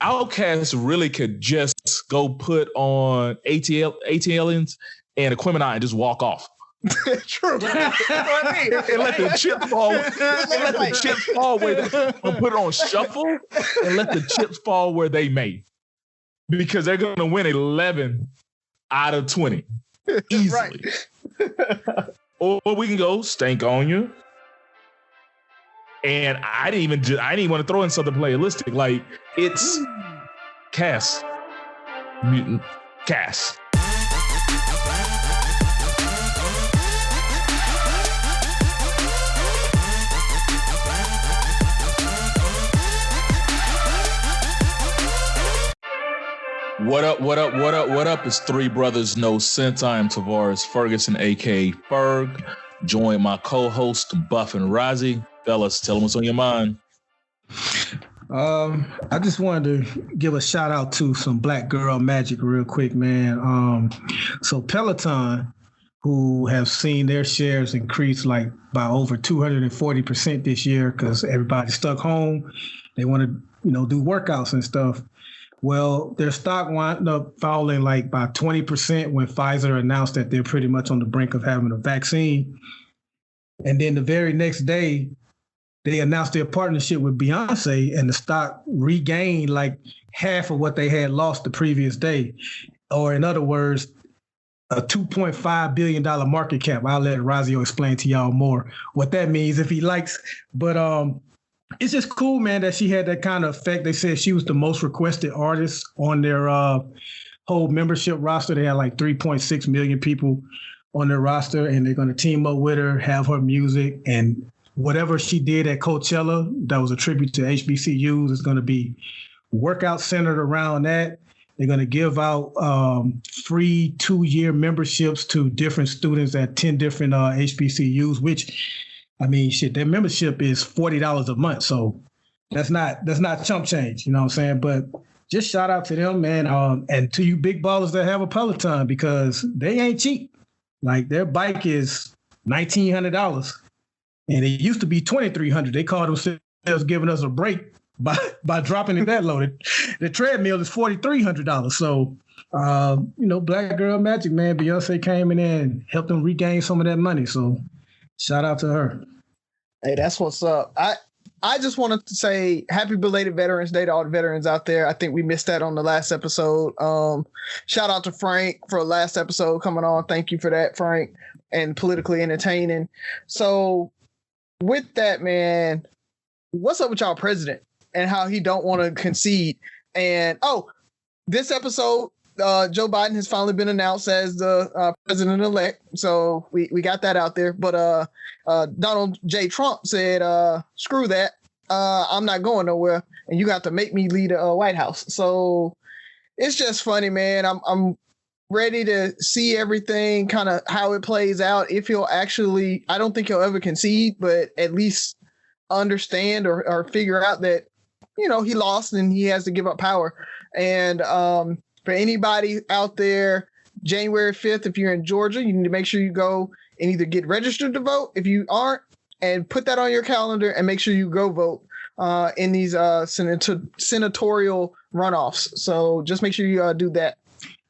Outkast really could just go put on ATLians and Equipment and just walk off. True. That's what I mean. And let the chips fall. Or put it on shuffle and let the chips fall where they may. Because they're going to win 11 out of 20 easily. Or we can go Stankonia. And I didn't even want to throw in something playalistic. Like, it's Cass. Mutant Cass. What up? It's Three Brothers No Sense. I am Tavares Ferguson, a.k.a. Ferg. Join my co-host, Buff and Rozzy. Fellas, tell them what's on your mind. I just wanted to give a shout out to some Black Girl Magic real quick, man. So Peloton, who have seen their shares increase like by over 240% this year because everybody's stuck home. They want to, do workouts and stuff. Well, their stock wound up falling like by 20% when Pfizer announced that they're pretty much on the brink of having a vaccine. And then the very next day, they announced their partnership with Beyonce, and the stock regained like half of what they had lost the previous day. Or in other words, a $2.5 billion market cap. I'll let Razio explain to y'all more what that means if he likes. But it's just cool, man, that she had that kind of effect. They said she was the most requested artist on their whole membership roster. They had like 3.6 million people on their roster, and they're going to team up with her, have her music, and whatever she did at Coachella that was a tribute to HBCUs is going to be workout centered around that. They're going to give out free 2-year memberships to different students at 10 different HBCUs, which, I mean, their membership is $40 a month. So that's not chump change, you know what I'm saying? But just shout out to them, man. And to you big ballers that have a Peloton, because they ain't cheap. Like, their bike is $1,900. And it used to be $2,300. They called themselves giving us a break by dropping it that low. The treadmill is $4,300. So, Black Girl Magic, man, Beyonce came in there and helped them regain some of that money. So shout out to her. Hey, that's what's up. I just wanted to say happy belated Veterans Day to all the veterans out there. I think we missed that on the last episode. Shout out to Frank for last episode coming on. Thank you for that, Frank, and politically entertaining. So with that, man, what's up with y'all president and how he don't want to concede? And this episode, Joe Biden has finally been announced as the president-elect. So we got that out there. But Donald J. Trump said, screw that. I'm not going nowhere. And you got to make me lead a White House. So it's just funny, man. I'm ready to see everything kind of how it plays out. If he'll actually, I don't think he'll ever concede, but at least understand or figure out that, he lost and he has to give up power. And for anybody out there, January 5th, if you're in Georgia, you need to make sure you go and either get registered to vote if you aren't, and put that on your calendar and make sure you go vote in these senatorial runoffs. So just make sure you do that.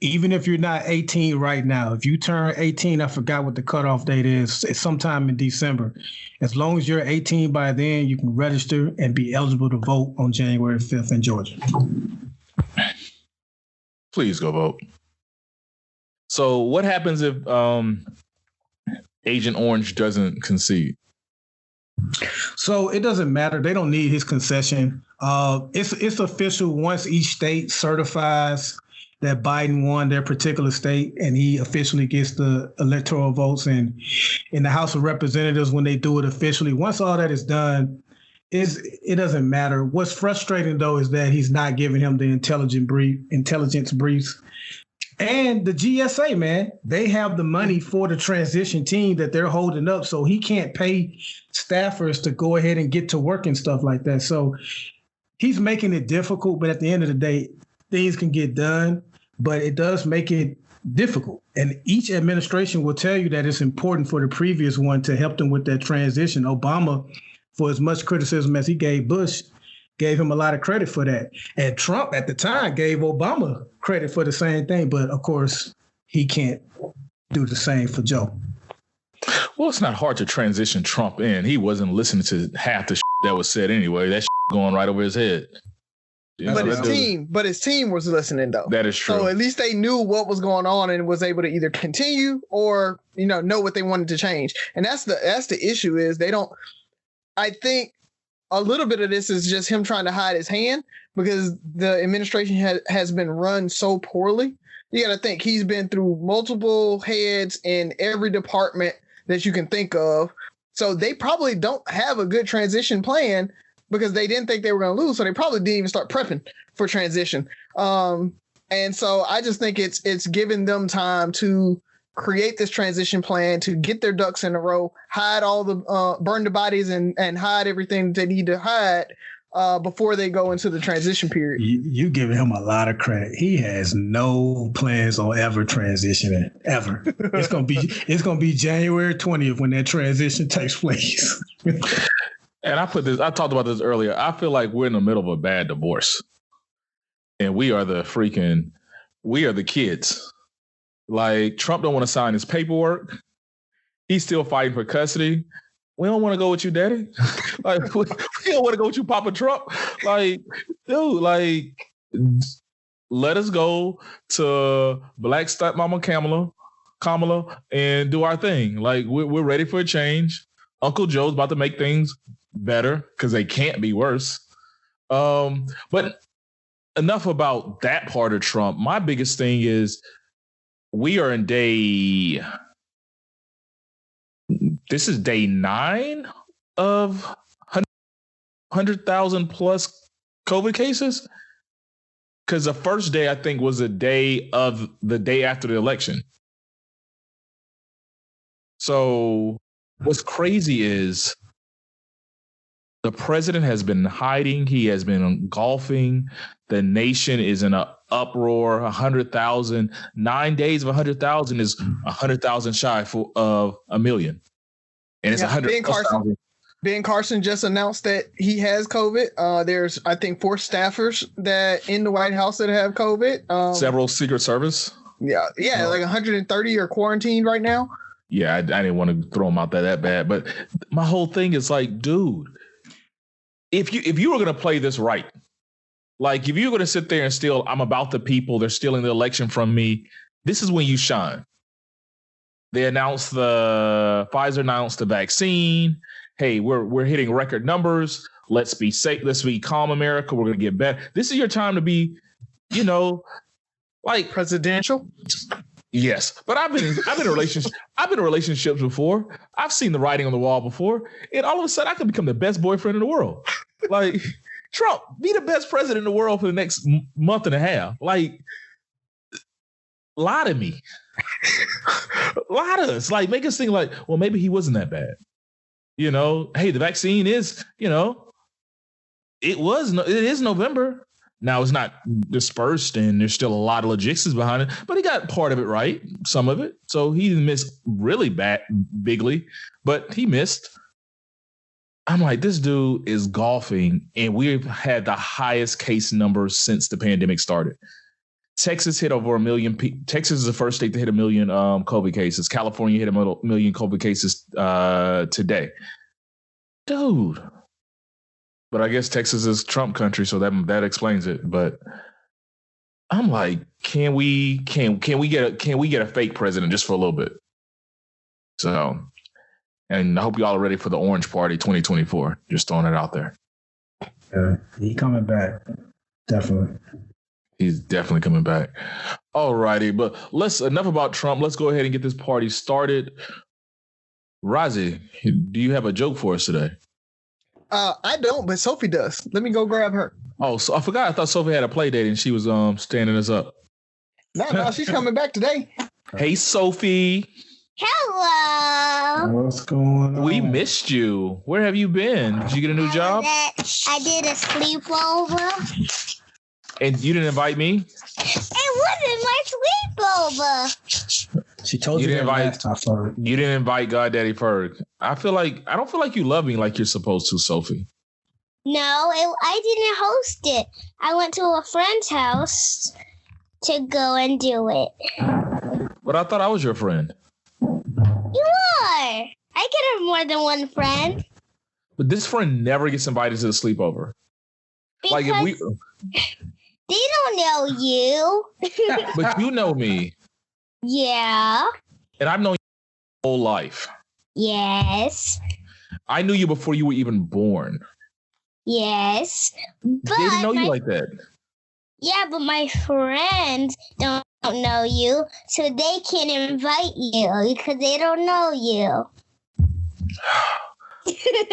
Even if you're not 18 right now, if you turn 18, I forgot what the cutoff date is. It's sometime in December. As long as you're 18 by then, you can register and be eligible to vote on January 5th in Georgia. Please go vote. So what happens if Agent Orange doesn't concede? So it doesn't matter. They don't need his concession. It's official once each state certifies that Biden won their particular state, and he officially gets the electoral votes. And in the House of Representatives, when they do it officially, once all that is done, it doesn't matter. What's frustrating, though, is that he's not giving him the intelligence briefs. And the GSA, man, they have the money for the transition team that they're holding up, so he can't pay staffers to go ahead and get to work and stuff like that. So he's making it difficult, but at the end of the day, things can get done, but it does make it difficult. And each administration will tell you that it's important for the previous one to help them with that transition. Obama, for as much criticism as he gave Bush, gave him a lot of credit for that. And Trump at the time gave Obama credit for the same thing. But of course, he can't do the same for Joe. Well, it's not hard to transition Trump in. He wasn't listening to half the that was said anyway. That going right over his head. But his team was listening though. That is true. So at least they knew what was going on and was able to either continue or know what they wanted to change. And that's the issue is they don't. I think a little bit of this is just him trying to hide his hand because the administration has been run so poorly. You got to think he's been through multiple heads in every department that you can think of. So they probably don't have a good transition plan because they didn't think they were going to lose. So they probably didn't even start prepping for transition. And so I just think it's giving them time to create this transition plan, to get their ducks in a row, hide all the burn the bodies and hide everything they need to hide before they go into the transition period. You giving him a lot of credit. He has no plans on ever transitioning ever. It's gonna be January 20th when that transition takes place. And I talked about this earlier. I feel like we're in the middle of a bad divorce, and we are the kids. Like Trump don't want to sign his paperwork. He's still fighting for custody. We don't want to go with you, Daddy. Like we don't want to go with you, Papa Trump. Like, dude, like let us go to Black Stepmama Kamala, and do our thing. Like we're ready for a change. Uncle Joe's about to make things better because they can't be worse. But enough about that part of Trump. My biggest thing is we are in this is day 9 of 100,000 plus COVID cases. Because the first day, I think, was the day after the election. So what's crazy is the president has been hiding. He has been golfing. The nation is in an uproar. 100,000. 9 days of 100,000 is 100,000 shy of a million. And it's 100,000. Ben Carson just announced that he has COVID. There's, I think, 4 staffers that in the White House that have COVID. Several Secret Service. Yeah, like 130 are quarantined right now. Yeah, I didn't want to throw them out there that bad. But my whole thing is like, dude, if you were going to play this right, like if you're going to sit there and steal, I'm about the people, they're stealing the election from me, this is when you shine. Pfizer announced the vaccine. Hey, we're hitting record numbers. Let's be safe. Let's be calm, America. We're going to get better. This is your time to be, like presidential. Yes, but I've been in relationships. I've been in relationships before. I've seen the writing on the wall before, and all of a sudden, I could become the best boyfriend in the world. Like Trump, be the best president in the world for the next month and a half. Like, lie to me, lie to us. Like, make us think like, well, maybe he wasn't that bad. Hey, the vaccine is, it is November. Now it's not dispersed and there's still a lot of logistics behind it, but he got part of it right, some of it. So he didn't miss really bigly, but he missed. I'm like, this dude is golfing, and we've had the highest case numbers since the pandemic started. Texas hit over 1 million. Texas is the first state to hit 1 million COVID cases. California hit 1 million COVID cases today. Dude. But I guess Texas is Trump country, so that explains it. But I'm like, can we get a fake president just for a little bit? So, and I hope y'all are ready for the Orange Party 2024. Just throwing it out there. Yeah, he's coming back. Definitely. He's definitely coming back. All righty, but enough about Trump. Let's go ahead and get this party started. Rozzy, do you have a joke for us today? I don't, but Sophie does. Let me go grab her. Oh, so I forgot. I thought Sophie had a play date and she was standing us up. No, she's coming back today. Hey, Sophie. Hello. What's going on? We missed you. Where have you been? Did you get a new job? I did a sleepover. And you didn't invite me? It wasn't my sleepover. She told you that last time, Ferg. You didn't invite Goddaddy Ferg. I don't feel like you love me like you're supposed to, Sophie. No, I didn't host it. I went to a friend's house to go and do it. But I thought I was your friend. You are. I can have more than one friend. But this friend never gets invited to the sleepover. Because Like if we, they don't know you. but you know me, Yeah. and I've known you my whole life. Yes. I knew you before you were even born. Yes. But They didn't know you like that. yeah, but my friends don't know you, so they can't invite you because they don't know you.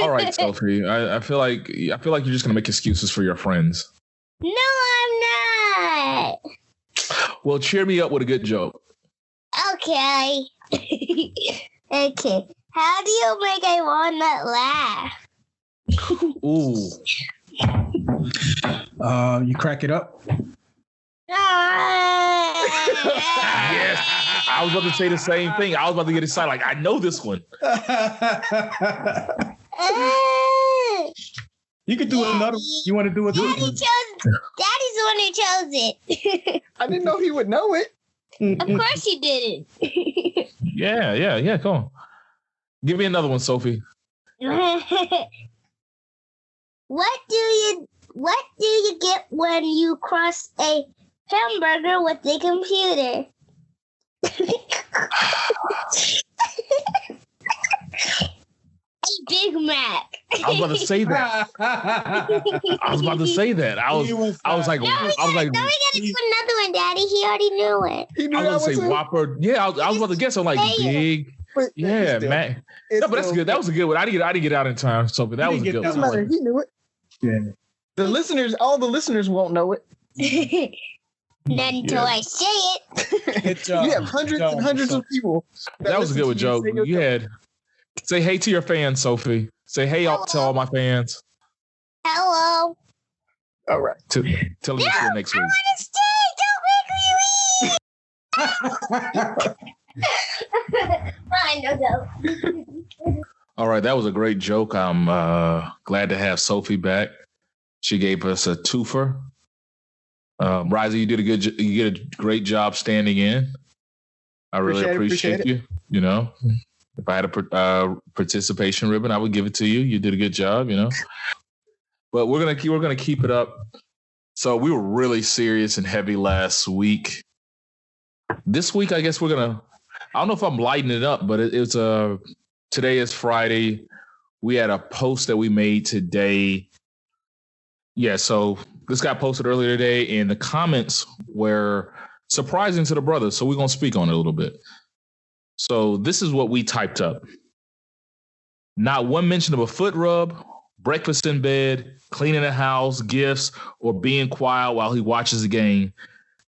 All right, Sophie. I feel like you're just gonna make excuses for your friends. No, I'm not. Well, cheer me up with a good joke. Okay. Okay. How do you make a walnut laugh? Ooh. You crack it up. Yes. I was about to say the same thing. I was about to get excited. Like, I know this one. You could do another. You want to do it? Daddy's the one who chose it. I didn't know he would know it. Of course you didn't. Yeah. Come on. Give me another one, Sophie. What do you get when you cross a hamburger with a computer? A Big Mac. I was about to say that. I was like, No, we gotta do another one, Daddy. He already knew it. He knew I was going to say Whopper. Yeah, I was about to guess. I'm like, big. Yeah, man. No, but that's good. That was a good one. I didn't get out in time, Sophie. That was a good one. He knew it. Yeah. All the listeners won't know it. Not until I say it. You have hundreds and hundreds of people. That was a good one, Joe. You had say hey to your fans, Sophie. Say hey to all my fans. Hello. All right. Tell them to see you next week. I want to stay. Fine, go. All right, that was a great joke. I'm glad to have Sophie back. She gave us a twofer. Riza, you did a great job standing in. I really appreciate you. You know, if I had a participation ribbon, I would give it to you. You did a good job. You know, but we're gonna keep it up. So we were really serious and heavy last week. This week, I guess we're gonna. I don't know if I'm lighting it up, but it's today is Friday. We had a post that we made today. Yeah, so this got posted earlier today, and the comments were surprising to the brothers. So we're gonna speak on it a little bit. So this is what we typed up. Not one mention of a foot rub, breakfast in bed, cleaning the house, gifts, or being quiet while he watches the game.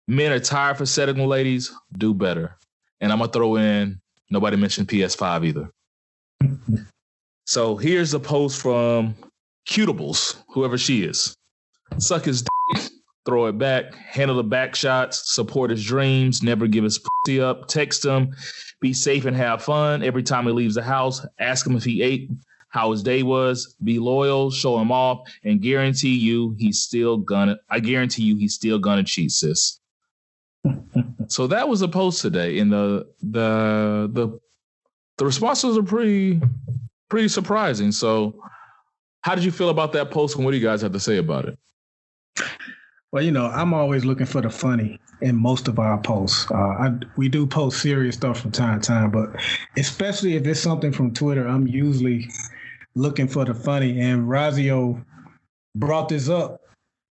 Men are tired for setting ladies. Do better. And I'm going to throw in, nobody mentioned PS5 either. So here's a post from Cutables, whoever she is. Suck his dick, throw it back, handle the back shots, support his dreams, never give his pussy up, text him, be safe and have fun. Every time he leaves the house, ask him if he ate, how his day was, be loyal, show him off, and I guarantee you he's still gonna cheat, sis. So that was a post today, and the responses are pretty surprising. So how did you feel about that post, and what do you guys have to say about it? Well, I'm always looking for the funny in most of our posts. We do post serious stuff from time to time, but especially if it's something from Twitter, I'm usually looking for the funny. And Razio brought this up.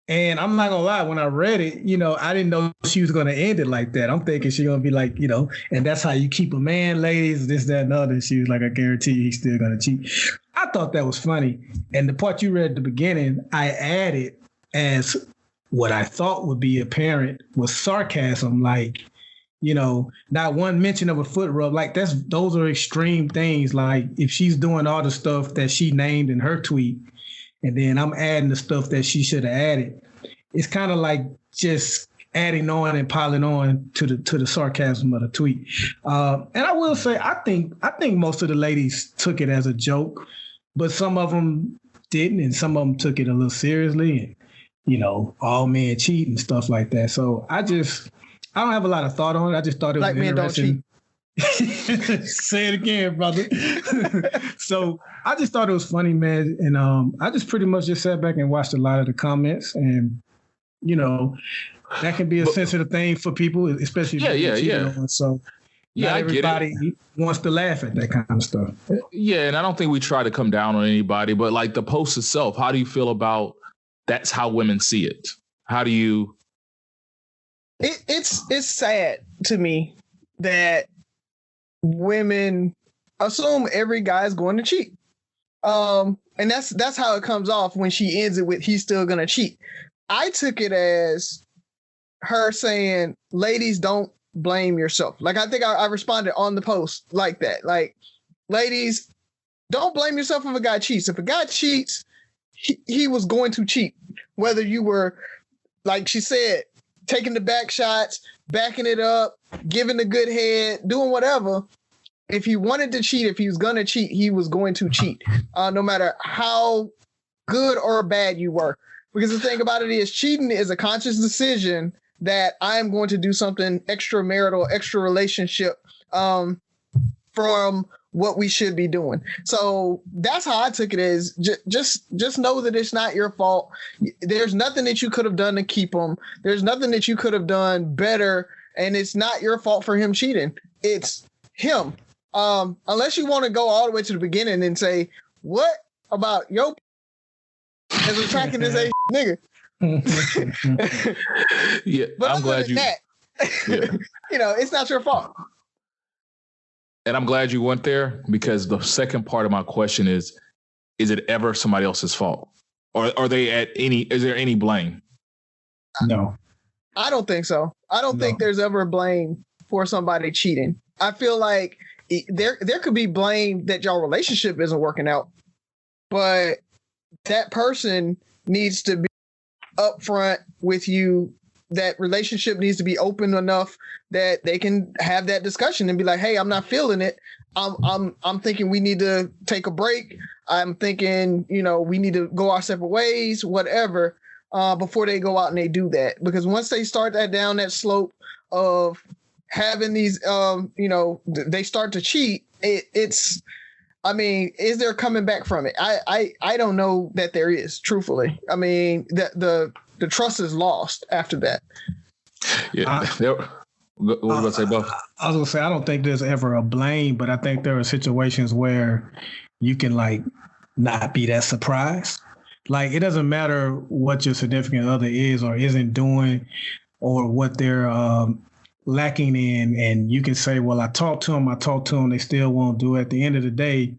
And I'm not gonna lie, when I read it, I didn't know she was gonna end it like that. I'm thinking she's gonna be like, and that's how you keep a man, ladies, this, that, and other. She was like, I guarantee you he's still gonna cheat. I thought that was funny. And the part you read at the beginning, I added as what I thought would be apparent was sarcasm, like, not one mention of a foot rub. Like those are extreme things. Like if she's doing all the stuff that she named in her tweet, and then I'm adding the stuff that she should have added, it's kind of like just adding on and piling on to the sarcasm of the tweet. And I will say, I think most of the ladies took it as a joke, but some of them didn't, and some of them took it a little seriously, and all men cheat and stuff like that. So I don't have a lot of thought on it. I just thought it was interesting. Say it again, brother. So I just thought it was funny, man, and I just pretty much just sat back and watched a lot of the comments, and that can be a sensitive thing for people, especially yeah. So yeah, everybody wants to laugh at that kind of stuff. Yeah, and I don't think we try to come down on anybody, but like the post itself, how do you feel about that's how women see it? How do you? It's sad to me that women assume every guy is going to cheat. And that's how it comes off when she ends it with he's still gonna cheat. I took it as her saying, ladies, don't blame yourself. Like, I think I responded on the post like that. Like, ladies, don't blame yourself if a guy cheats. If a guy cheats, he was going to cheat. Whether you were, like she said, taking the back shots, backing it up, giving the good head, doing whatever. If he wanted to cheat, if he was going to cheat, he was going to cheat, no matter how good or bad you were. Because the thing about it is, cheating is a conscious decision that I'm going to do something extramarital, extra relationship from what we should be doing. So that's how I took it as just know that it's not your fault. There's nothing that you could have done to keep him. There's nothing that you could have done better. And it's not your fault for him cheating. It's him. Unless you want to go all the way to the beginning and say, what about your as attracting this Asian nigga? Yeah, but I'm glad you. It's not your fault. And I'm glad you went there, because the second part of my question is it ever somebody else's fault, or are they is there any blame? No, I don't think so. I don't think there's ever blame for somebody cheating. I feel like there could be blame that your relationship isn't working out, but that person needs to be upfront with you. That relationship needs to be open enough that they can have that discussion and be like, hey, I'm not feeling it. I'm thinking we need to take a break. I'm thinking, we need to go our separate ways, whatever, before they go out and they do that. Because once they start down that slope of having these, they start to cheat, is there coming back from it? I don't know that there is, truthfully. I mean, the trust is lost after that. Yeah. What was I say, Buff? I was going to say, I don't think there's ever a blame, but I think there are situations where you can not be that surprised. Like, it doesn't matter what your significant other is or isn't doing or what they're lacking in. And you can say, well, I talked to them, they still won't do it. At the end of the day,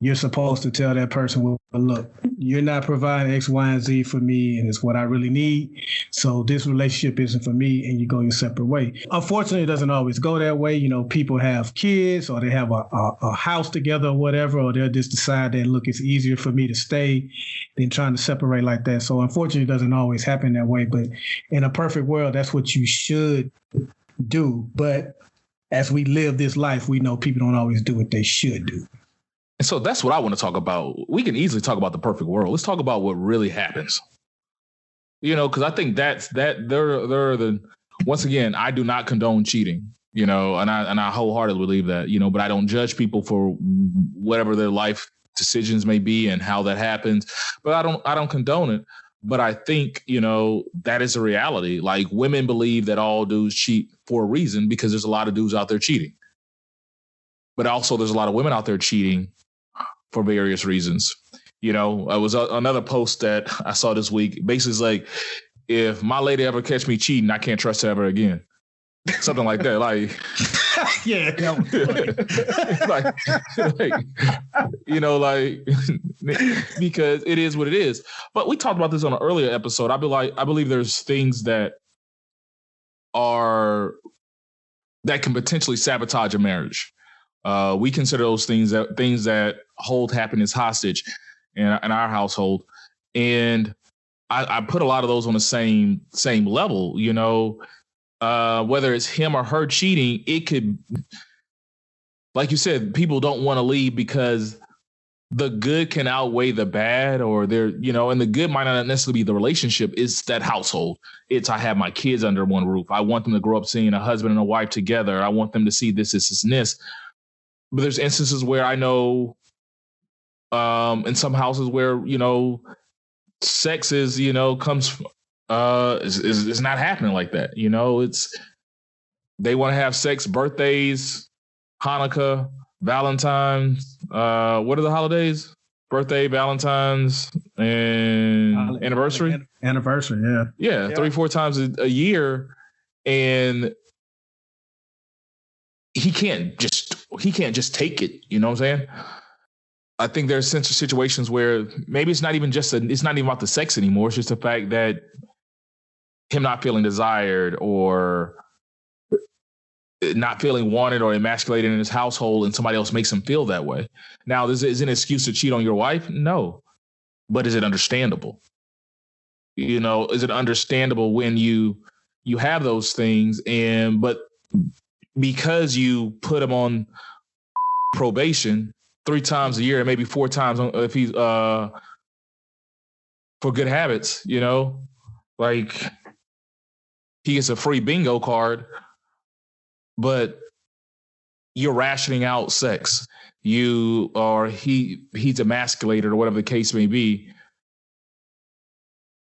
you're supposed to tell that person, well, look, you're not providing X, Y, and Z for me, and it's what I really need. So this relationship isn't for me, and you go your separate way. Unfortunately, it doesn't always go that way. People have kids, or they have a house together or whatever, or they'll just decide that, look, it's easier for me to stay than trying to separate like that. So unfortunately, it doesn't always happen that way. But in a perfect world, that's what you should do. But as we live this life, we know people don't always do what they should do. And so that's what I want to talk about. We can easily talk about the perfect world. Let's talk about what really happens. Because I think they're the, once again, I do not condone cheating, and I wholeheartedly believe that, but I don't judge people for whatever their life decisions may be and how that happens. But I don't condone it. But I think, that is a reality. Like, women believe that all dudes cheat for a reason, because there's a lot of dudes out there cheating. But also there's a lot of women out there cheating for various reasons. It was another post that I saw this week. Basically, it's like, if my lady ever catch me cheating, I can't trust her ever again. Something like that. Like, yeah, because it is what it is. But we talked about this on an earlier episode. I believe there's things that can potentially sabotage a marriage. We consider those things that hold happiness hostage in our household, and I put a lot of those on the same level. Whether it's him or her cheating, it could, like you said, people don't want to leave because the good can outweigh the bad, or there, and the good might not necessarily be the relationship. It's that household. It's I have my kids under one roof. I want them to grow up seeing a husband and a wife together. I want them to see this, and this. But there's instances where I know, in some houses where sex is comes is not happening like that. It's they want to have sex birthdays, Hanukkah, Valentine's. What are the holidays? Birthday, Valentine's, and anniversary. Anniversary, yeah. 3-4 times a year, and he can't just take it. You know what I'm saying? I think there's situations where maybe it's not even about the sex anymore. It's just the fact that him not feeling desired or not feeling wanted or emasculated in his household, and somebody else makes him feel that way. Now, this is an excuse to cheat on your wife? No. But is it understandable? Is it understandable when you have those things, but because you put him on probation 3 times a year, and maybe 4 times if he's for good habits, like he gets a free bingo card, but you're rationing out sex. He's emasculated or whatever the case may be.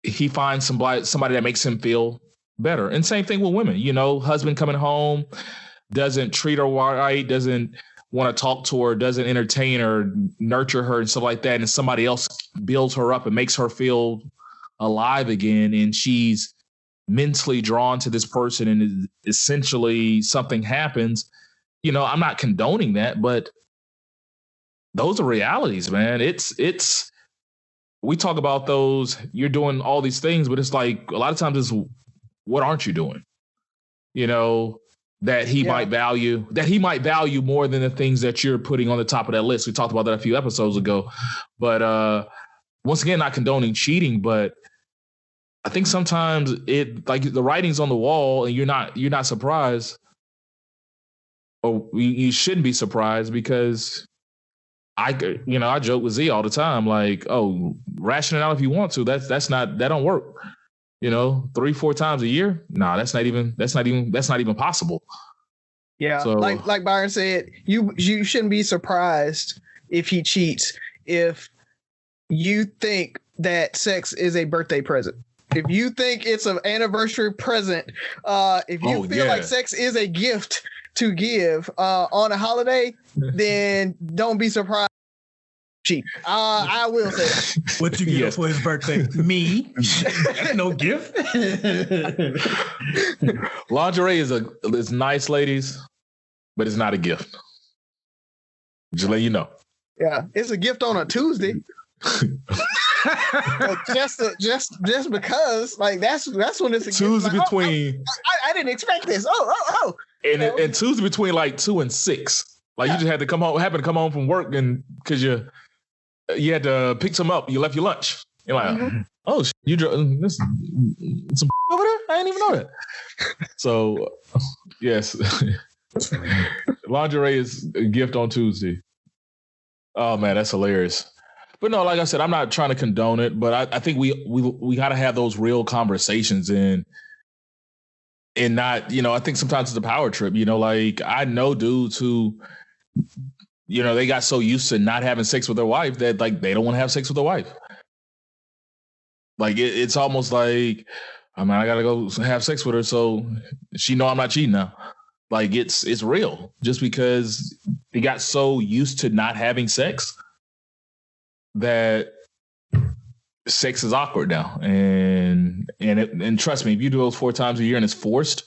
He finds somebody that makes him feel better. And same thing with women, husband coming home, doesn't treat her right, doesn't want to talk to her, doesn't entertain her, nurture her and stuff like that. And somebody else builds her up and makes her feel alive again. And she's mentally drawn to this person, and essentially something happens. I'm not condoning that, but those are realities, man. It's we talk about those, you're doing all these things, but it's like a lot of times it's what aren't you doing? That he might value more than the things that you're putting on the top of that list. We talked about that a few episodes ago. But once again, not condoning cheating, but I think sometimes it, like, the writing's on the wall and you're not surprised, or you shouldn't be surprised, because I joke with Z all the time, like, oh, ration it out if you want to. That don't work. 3-4 times a year. Nah, that's not even possible. Yeah. So, like Byron said, you shouldn't be surprised if he cheats, if you think that sex is a birthday present. If you think it's an anniversary present, if you feel like sex is a gift to give on a holiday, then don't be surprised. Cheap. I will say that. What you get for his birthday? Me? That's no gift. Lingerie is nice, ladies, but it's not a gift. Just let you know. Yeah, it's a gift on a Tuesday. just because, like, that's when it's a Tuesday gift. between. I didn't expect this. Oh. And Tuesday between like 2 and 6. Like, you just had to come home from work, and because you had to pick some up. You left your lunch. You're like, oh, you drove this some over there? I didn't even know that. So, yes, lingerie is a gift on Tuesday. Oh man, that's hilarious. But no, like I said, I'm not trying to condone it, but I think we got to have those real conversations and not, I think sometimes it's a power trip. Like, I know dudes who, they got so used to not having sex with their wife that, like, they don't want to have sex with their wife. Like, it's almost like, I gotta go have sex with her so she know I'm not cheating now. Like, it's real, just because they got so used to not having sex that sex is awkward now. And trust me, if you do those 4 times a year and it's forced,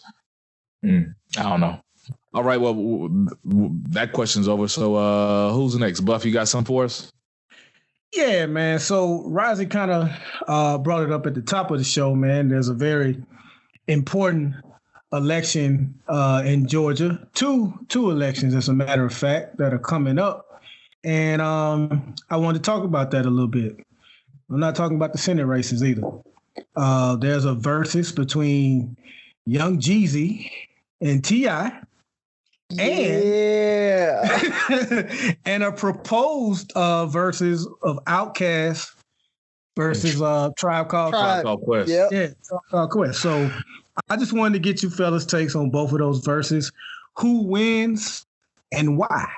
I don't know. All right, well, that question's over. So who's next? Buff, you got something for us? Yeah, man. So Rozzy kind of brought it up at the top of the show, man. There's a very important election in Georgia. Two elections, as a matter of fact, that are coming up. And I want to talk about that a little bit. I'm not talking about the Senate races either. There's a versus between Young Jeezy and T.I. And a proposed versus of Outkast versus Tribe Called Quest. Yep. Yeah, Tribe Called Quest. So I just wanted to get you fellas' takes on both of those verses. Who wins and why?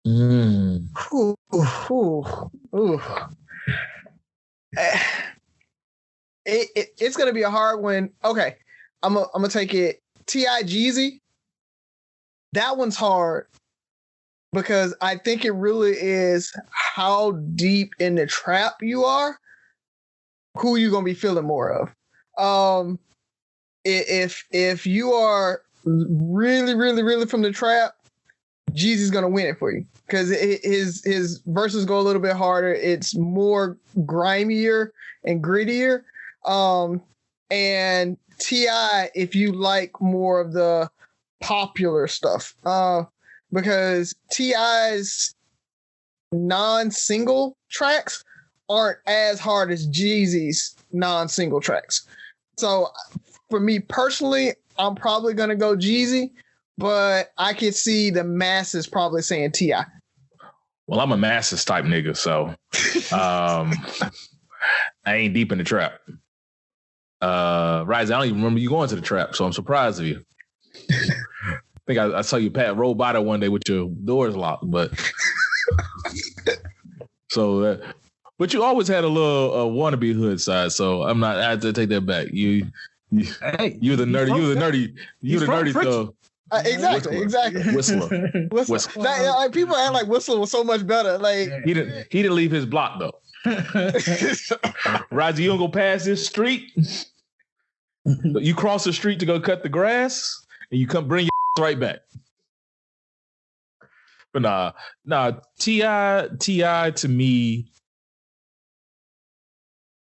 Ooh. It's gonna be a hard one. Okay, I'm gonna take it. T.I. Jeezy. That one's hard because I think it really is how deep in the trap you are. Who you gonna be feeling more of? If you are really from the trap, Jeezy's gonna win it for you because his verses go a little bit harder. It's more grimier and grittier. And T.I., if you like more of the popular stuff, because T.I.'s non-single tracks aren't as hard as Jeezy's non-single tracks. So for me personally, I'm probably gonna go Jeezy, but I could see the masses probably saying T.I. Well, I'm a masses type nigga, so I ain't deep in the trap. Rise, I don't even remember you going to the trap, so I'm surprised of you. I think I saw you roll by there one day with your doors locked, but so but you always had a little wannabe hood side, so I'm not. I have to take that back. You're the nerdy thug. Exactly. Whistler. Like, people act like Whistler was so much better. Like he didn't leave his block though. Roger, you don't go past this street. You cross the street to go cut the grass, and you come bring your right back. But nah, T.I. to me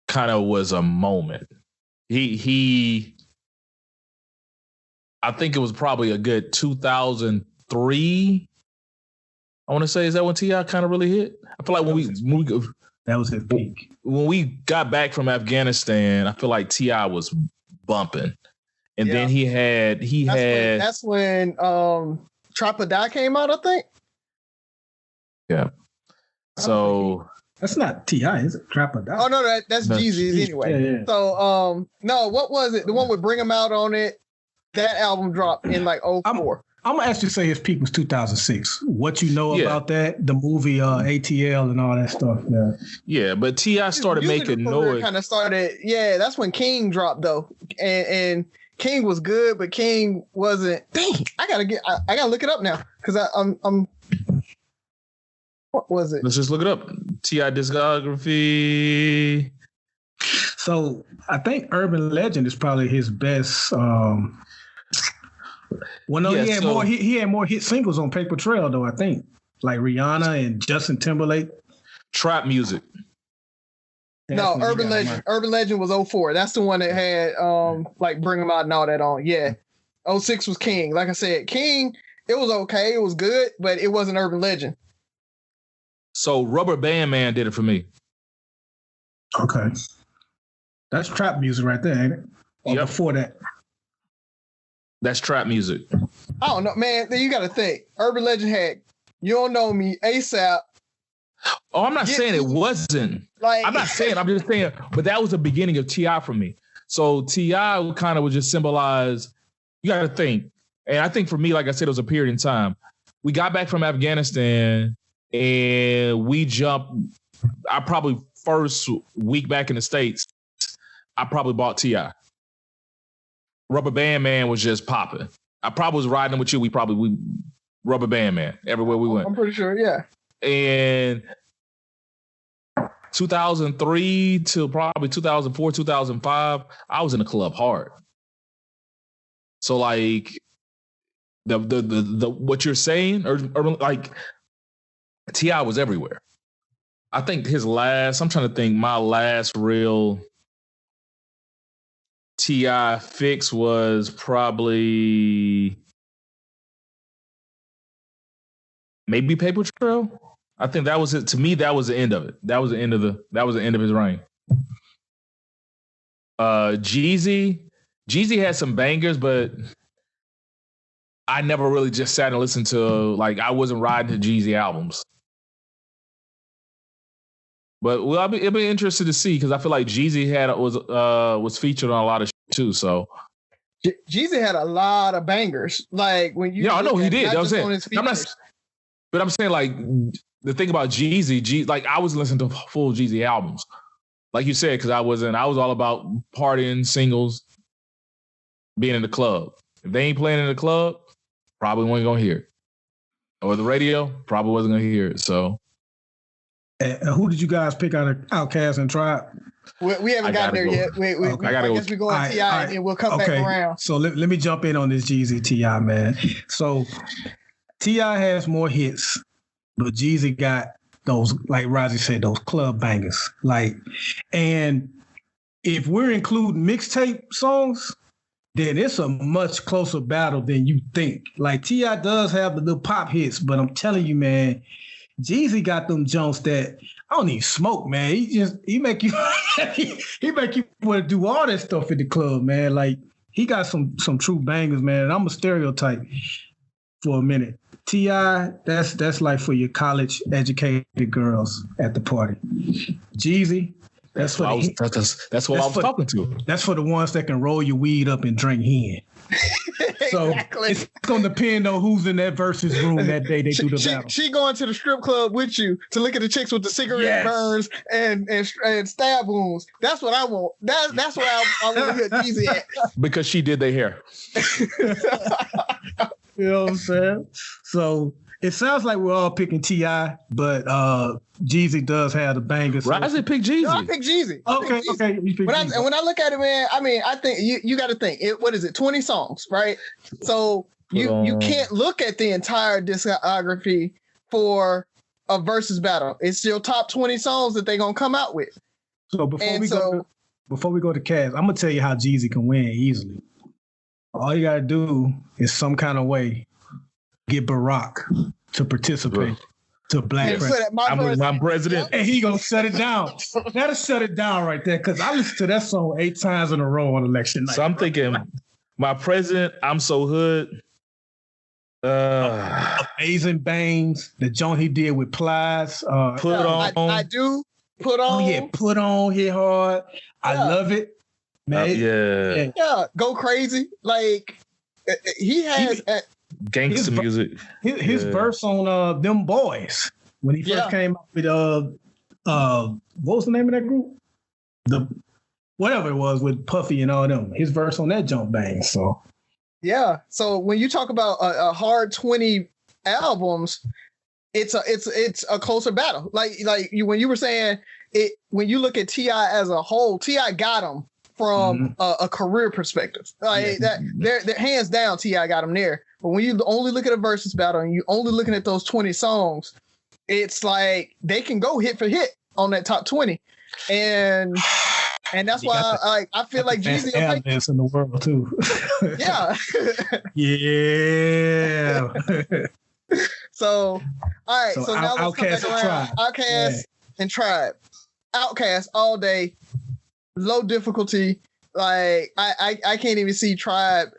kind of was a moment. He I think it was probably a good 2003. I want to say, is that when T.I. kind of really hit? I feel like when we that was his peak. When we got back from Afghanistan, I feel like T.I. was bumping. And then that's when Trap or Die came out, I think. Yeah. So that's not T.I., is it? Trap or Die. Oh no, that's Jeezy's anyway. Yeah. So no, what was it? The one with Bring 'Em Out on it. That album dropped in like 2004. I'm gonna actually say his peak was 2006. What you know about that? The movie ATL and all that stuff. Yeah, but T.I. started making noise. Kind of started. Yeah, that's when King dropped though, and King was good, but King wasn't. Dang, I gotta look it up now because I'm. What was it? Let's just look it up. T.I. discography. So I think Urban Legend is probably his best. Well, no, he had more hit singles on Paper Trail though. I think like Rihanna and Justin Timberlake. Trap music. No, Urban Legend. Urban Legend was 2004. That's the one that had like Bring 'Em Out and all that on. Yeah. 2006 was King. Like I said, King, it was okay. It was good, but it wasn't Urban Legend. So Rubber Band Man did it for me. Okay. That's trap music right there, ain't it? Or before that. That's trap music. I don't know, man. You got to think. Urban Legend had You Don't Know Me, ASAP. Oh, I'm not saying it wasn't. I'm just saying, but that was the beginning of T.I. for me. So T.I. kind of would just symbolize, you got to think. And I think for me, like I said, it was a period in time. We got back from Afghanistan and we jumped. I probably first week back in the States, I probably bought T.I. Rubber Band Man was just popping. I probably was riding with you. We Rubber Band Man everywhere we went. I'm pretty sure, yeah. And 2003 till probably 2004, 2005, I was in the club hard. So like the what you're saying, or like T.I. was everywhere. I think I'm trying to think my last real T.I. fix was probably maybe Paper Trail. I think that was it. To me, that was the end of it. That was the end of his reign. Jeezy had some bangers, but I never really just sat and listened to, like, I wasn't riding to Jeezy albums. But it'll be interesting to see because I feel like Jeezy was featured on a lot of shit too. So Jeezy had a lot of bangers. Like when you, I know he did. I'm saying, but I'm saying like the thing about Jeezy, like I was listening to full Jeezy albums, like you said, because I was all about partying, singles, being in the club. If they ain't playing in the club, probably wasn't gonna hear it, or the radio, probably wasn't gonna hear it. So. Who did you guys pick out of Outkast and Tribe? We haven't gotten there yet. I guess we go on T.I. and we'll come back around. So let me jump in on this Jeezy T.I., man. So T.I. has more hits, but Jeezy got those, like Rozzy said, those club bangers. Like, and if we're including mixtape songs, then it's a much closer battle than you think. Like T.I. does have the little pop hits, but I'm telling you, man, Jeezy got them Jones that I don't even smoke, man. He make you he make you want to do all that stuff at the club, man. Like he got some true bangers, man. And I'm a stereotype for a minute. T.I., that's like for your college educated girls at the party. Jeezy, that's what I was talking to. That's for the ones that can roll your weed up and drink hen. So exactly. It's going to depend on who's in that versus room that day they do the battle. She going to the strip club with you to look at the chicks with the cigarette burns and stab wounds. That's what I want. That's where I want to hear Jeezy at. Because she did their hair. You know what I'm saying? So it sounds like we're all picking T.I., but Jeezy does have the bangers. Rozzy picked Jeezy. No, I picked Jeezy. Okay. When I look at it, man, I mean, I think you got to think. What is it? 20 songs, right? So you can't look at the entire discography for a versus battle. It's your top 20 songs that they're gonna come out with. So before we go to Cavs, I'm gonna tell you how Jeezy can win easily. All you gotta do is some kind of way get Barack to participate to Black President. I'm president. And he gonna shut it down. That'll shut it down right there. Cause I listened to that song 8 times in a row on election night. So I'm thinking, my president, I'm so hood. Amazing Bangs, the joint he did with Plies. Put on. I do. Put on. Oh yeah, Put On, Hit Hard. I love it. Man, yeah. Go Crazy. Like he has gangster music. His verse on Them Boys when he first came up with what was the name of that group? Whatever it was with Puffy and all them. His verse on that jump bang. So yeah. So when you talk about a hard 20 albums, it's a closer battle. Like when you were saying it, when you look at T.I. as a whole, T.I. got him from a career perspective. Like they're hands down, T.I. got him there. But when you only look at a versus battle and you only looking at those 20 songs, it's like they can go hit for hit on that top 20. And that's why I feel like Jeezy in the world too. Yeah. Yeah. So all right. So now let's come back around. Outkast and Tribe. Outkast all day, low difficulty. Like I can't even see Tribe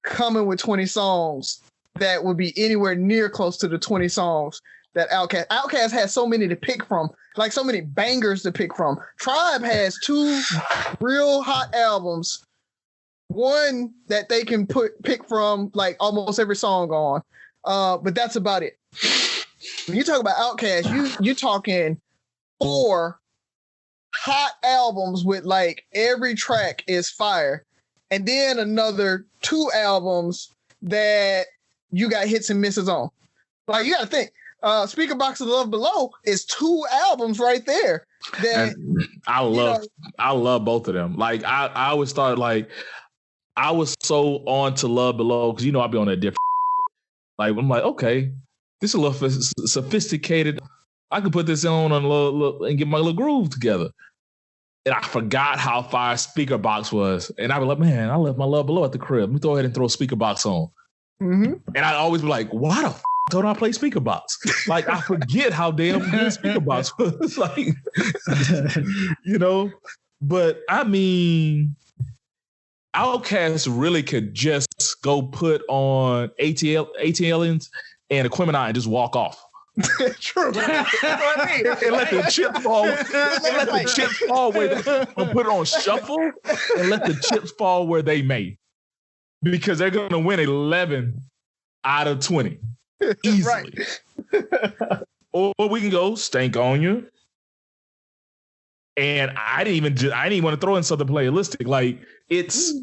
coming with 20 songs that would be anywhere near close to the 20 songs that Outkast has so many to pick from, like so many bangers to pick from. Tribe has 2 real hot albums, one that they can pick from like almost every song on, but that's about it. When you talk about Outkast, you're talking 4 hot albums with like every track is fire, and then another 2 albums that you got hits and misses on. Like you got to think, Speaker Box of Love Below is 2 albums right there. That I love both of them. Like I always thought, like I was so on to Love Below because I'll be on a different. Like I'm like, okay, this is a little sophisticated. I could put this on a little and get my little groove together. And I forgot how fire Speaker Box was. And I was like, man, I left my Love Below at the crib. Let me go ahead and throw Speaker Box on. Mm-hmm. And I always be like, why the don't I play Speaker Box? Like, I forget how damn good Speaker Box was. Like, But I mean, Outkast really could just go put on ATLians and Aquemini and just walk off. True. And let the chips fall. Where put it on shuffle and let the chips fall where they may, because they're going to win 11 out of 20 easily. Or we can go Stankonia. And I didn't even want to throw in something playalistic. Like, it's,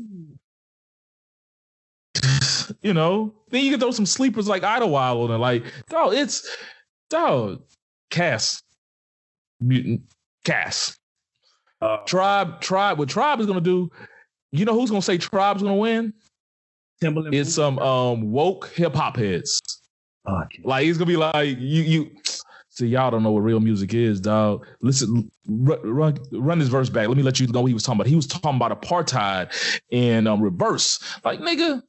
you know, then you can throw some sleepers like Idlewild on it. Like, Cass. Mutant. Cass. Tribe. What Tribe is going to do, you know who's going to say Tribe's going to win? Timberland. It's some woke hip-hop heads. Okay. Like, it's going to be like, you see, y'all don't know what real music is, dog. Listen, run this verse back. Let me let you know what he was talking about. He was talking about apartheid in reverse. Like, nigga,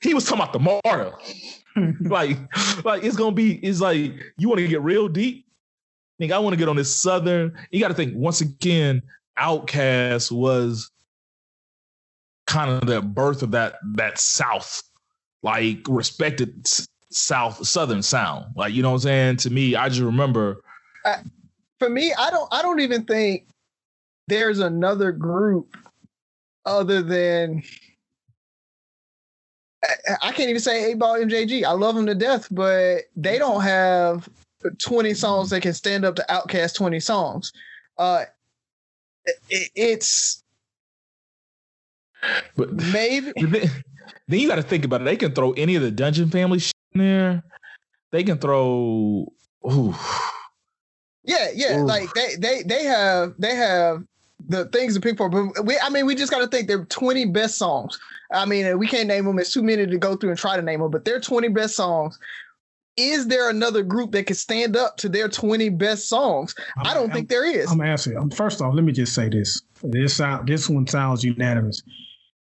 he was talking about the martyr. like it's gonna be. It's like, you want to get real deep. Nigga, I want to get on this southern. You got to think, once again, Outkast was kind of the birth of that South, like, respected southern sound. Like, you know what I'm saying? To me, I just remember. For me, I don't even think there's another group other than, I can't even say 8-Ball MJG. I love them to death, but they don't have 20 songs that can stand up to Outkast 20 songs. It's but maybe. Then you got to think about it. They can throw any of the Dungeon Family shit in there. They can throw. Ooh. Yeah. Ooh. Like they have the things to pick for. But we just got to think they're 20 best songs. I mean, we can't name them. It's too many to go through and try to name them. But they're 20 best songs. Is there another group that can stand up to their 20 best songs? I don't think there is. I'm asking. First off, let me just say this. This one sounds unanimous.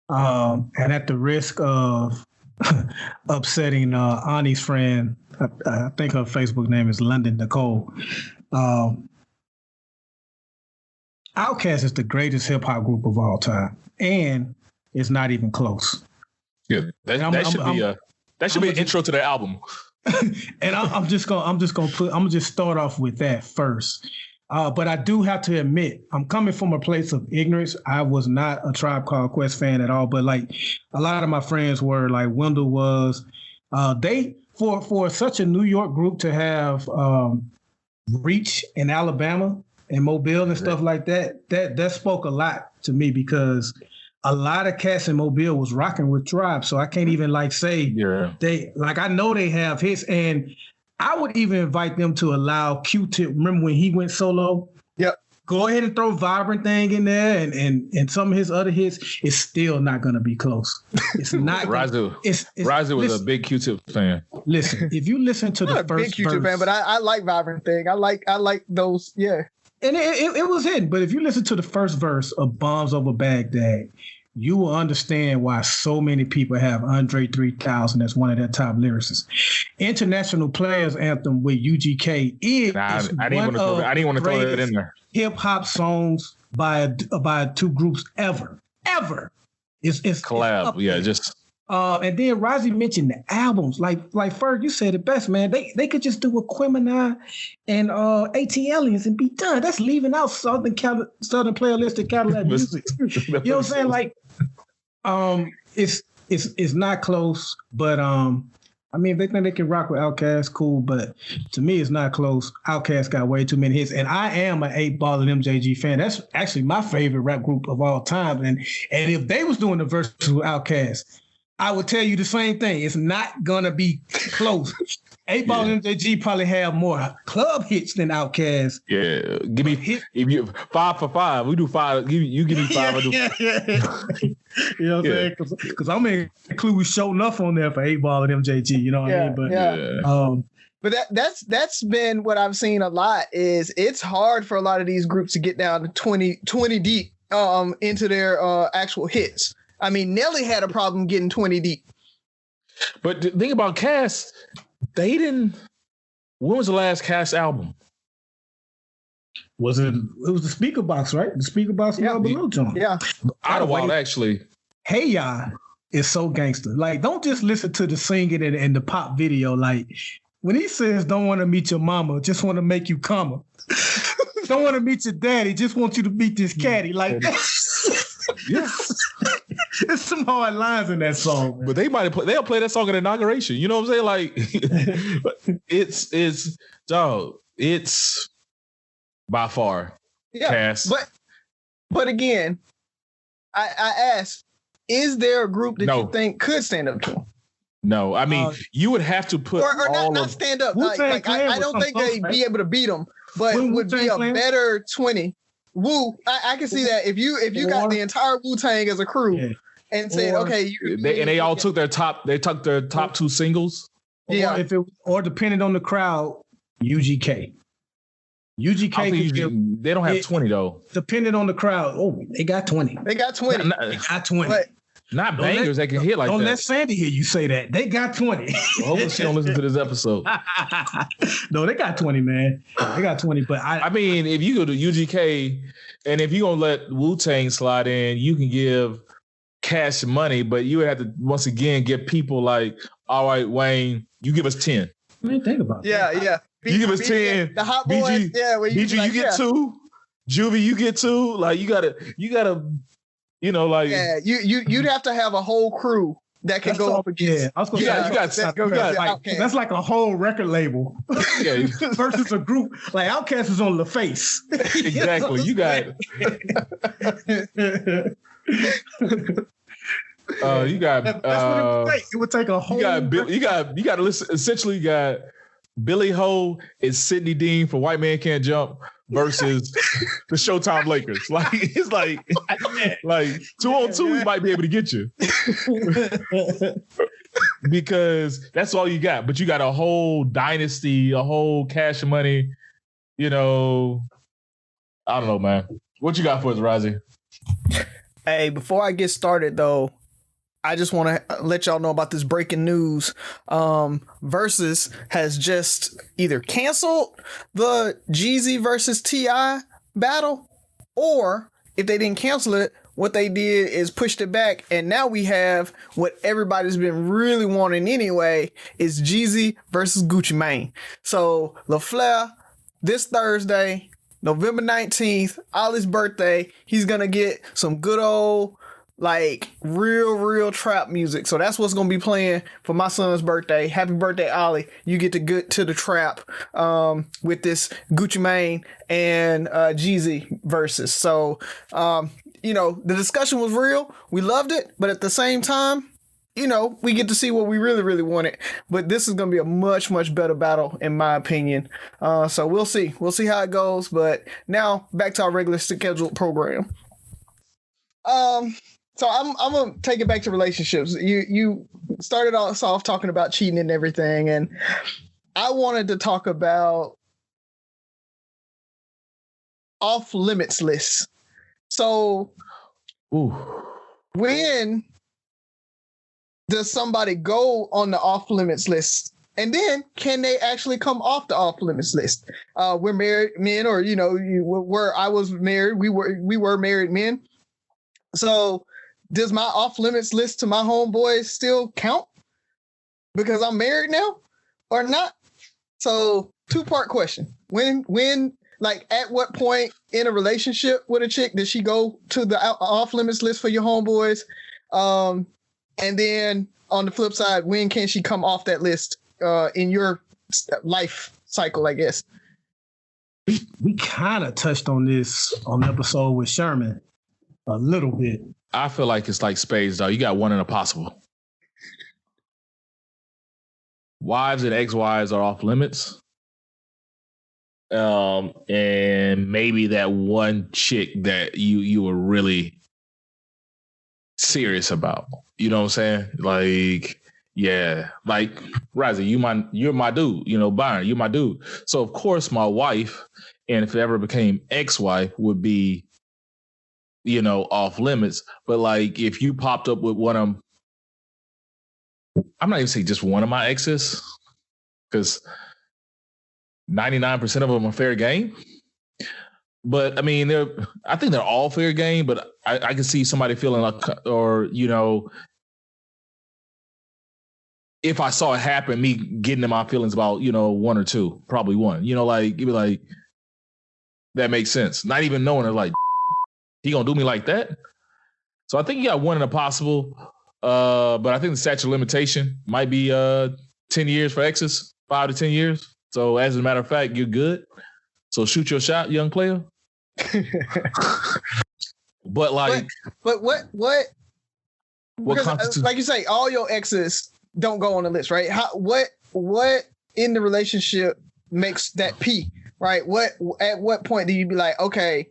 And at the risk of upsetting Ani's friend, I think her Facebook name is London Nicole. Outkast is the greatest hip hop group of all time, and it's not even close. Yeah, that should be an intro to the album. And I'm just gonna start off with that first. But I do have to admit, I'm coming from a place of ignorance. I was not a Tribe Called Quest fan at all, but like a lot of my friends were, like Wendell was. They for such a New York group to have reach in Alabama and Mobile and stuff like that spoke a lot to me, because a lot of cats in Mobile was rocking with Tribe. So I can't even say I know they have hits, and I would even invite them to allow Q-Tip. Remember when he went solo? Yep. Go ahead and throw Vibrant Thing in there, and some of his other hits. It's still not going to be close. It's not. Razu was a big Q-Tip fan. Listen, if you listen to the first verse, big Q-Tip fan, but I like Vibrant Thing. I like those. Yeah. And it was hidden. But if you listen to the first verse of Bombs Over Baghdad, you will understand why so many people have Andre 3000 as one of their top lyricists. International Players Anthem with UGK is I didn't want to throw that in there. Hip hop songs by two groups ever. It's collab. Yeah, just. And then Rozzy mentioned the albums. Like Ferg, you said it best, man. They could just do Aquemini and ATLians and be done. That's leaving out Southern playalistic Cadillac music. You know what I'm saying? Like, it's not close, but I mean, if they think they can rock with Outkast, cool. But to me, it's not close. Outkast got way too many hits, and I am an 8-Ball and MJG fan. That's actually my favorite rap group of all time. And if they was doing the verses with Outkast, I would tell you the same thing. It's not gonna be close. 8-Ball and MJG probably have more club hits than Outkast. Yeah, give me if you 5 for 5. We do 5. You give me 5. I do. You know what I'm saying? Because I'm gonna include Show Enough on there for 8-Ball and MJG. You know what I mean? But that's been what I've seen a lot. Is it's hard for a lot of these groups to get down to 20 deep into their actual hits. I mean, Nelly had a problem getting 20 deep. But the thing about Cass, they didn't. When was the last Cass album? It was the Speaker Box, right? The Speaker Box, Love Below John. Yeah. Idlewild, actually. Hey Ya is so gangster. Like, don't just listen to the singing and the pop video. Like, when he says, "Don't want to meet your mama, just want to make you come." Don't want to meet your daddy, just want you to meet this caddy. Like, yes, there's some hard lines in that song. Man. But they'll play that song at inauguration. You know what I'm saying? Like, it's by far. Yeah, Cass. but again, I asked, is there a group that you think could stand up to him? No, I mean, you would have to put or not stand up. Like, I don't think they'd be able to beat them, but it would be a better 20. Wu, I can see that if you got the entire Wu-Tang as a crew and said, okay, they all took their top two singles. Yeah, or depending on the crowd, UGK. UGK, they don't have 20 though. Depending on the crowd, they got 20. They got 20. They got 20. But not bangers that can hit like that. Don't let Sandy hear you say that. They got 20. Well, hopefully she don't listen to this episode. No, they got 20, man. They got 20. But I mean, if you go to UGK and if you're going to let Wu-Tang slide in, you can give Cash money, but you would have to, once again, get people like, all right, Wayne, you give us 10. I mean, think about it. Yeah. You give us 10. The Hot Boys, BG, you get 2. Juvie, you get 2. Like, you gotta, like. Yeah, you'd have to have a whole crew that can go up against. Yeah, I was gonna say, that's like a whole record label. Yeah. Versus a group. Like Outkast is on the face. Exactly. You got you got that's what it would take. It would take a whole you got to listen. Essentially, you got Billy Ho and Sidney Dean for White Man Can't Jump versus the Showtime Lakers. Like, it's like 2-on-2, he might be able to get you. Because that's all you got. But you got a whole dynasty, a whole Cash Money, I don't know, man. What you got for us, Rozzy? Hey, before I get started, though, I just want to let y'all know about this breaking news. Versus has just either canceled the Jeezy versus T.I. battle, or if they didn't cancel it, what they did is pushed it back, and now we have what everybody's been really wanting anyway, is Jeezy versus Gucci Mane. So LaFleur, this Thursday, November 19th, Ollie's birthday, he's gonna get some good old, like, real trap music. So that's what's gonna be playing for my son's birthday. Happy birthday, Ollie. You get to get to the trap with this Gucci Mane and Jeezy versus. So the discussion was real. We loved it, but at the same time, we get to see what we really wanted. But this is going to be a much better battle, in my opinion. So we'll see. We'll see how it goes. But now back to our regular scheduled program. So I'm going to take it back to relationships. You started us off talking about cheating and everything. And I wanted to talk about off limits lists. So when does somebody go on the off limits list? And then can they actually come off the off limits list? We're married men, or where I was married, we were married men. So does my off limits list to my homeboys still count because I'm married now or not? So 2-part question. When like, at what point in a relationship with a chick did she go to the off limits list for your homeboys? And then on the flip side, when can she come off that list in your life cycle, I guess? We kind of touched on this on the episode with Sherman a little bit. I feel like it's like spades, though. You got one in a possible. Wives and ex-wives are off limits. And maybe that one chick that you were really serious about. You know what I'm saying? Like, yeah, like Rozzy, you're my dude. Byron, you're my dude. So of course my wife, and if it ever became ex-wife, would be, off limits. But like, if you popped up with one of, I'm not even saying just one of my exes, because 99% of them are fair game. But I mean, I think they're all fair game, but I can see somebody feeling like, or, you know, if I saw it happen, me getting in my feelings about, you know, one or two, probably one, you know, like, you'd be like, that makes sense. Not even knowing it, like, he gonna do me like that? So I think you got one in a possible, but I think the statute of limitation might be 10 years for exes, 5 to 10 years. So as a matter of fact, you're good. So shoot your shot, young player. But like, but what constitutes, like you say, all your exes don't go on the list, right? What in the relationship makes that P, right? At what point do you be like, okay,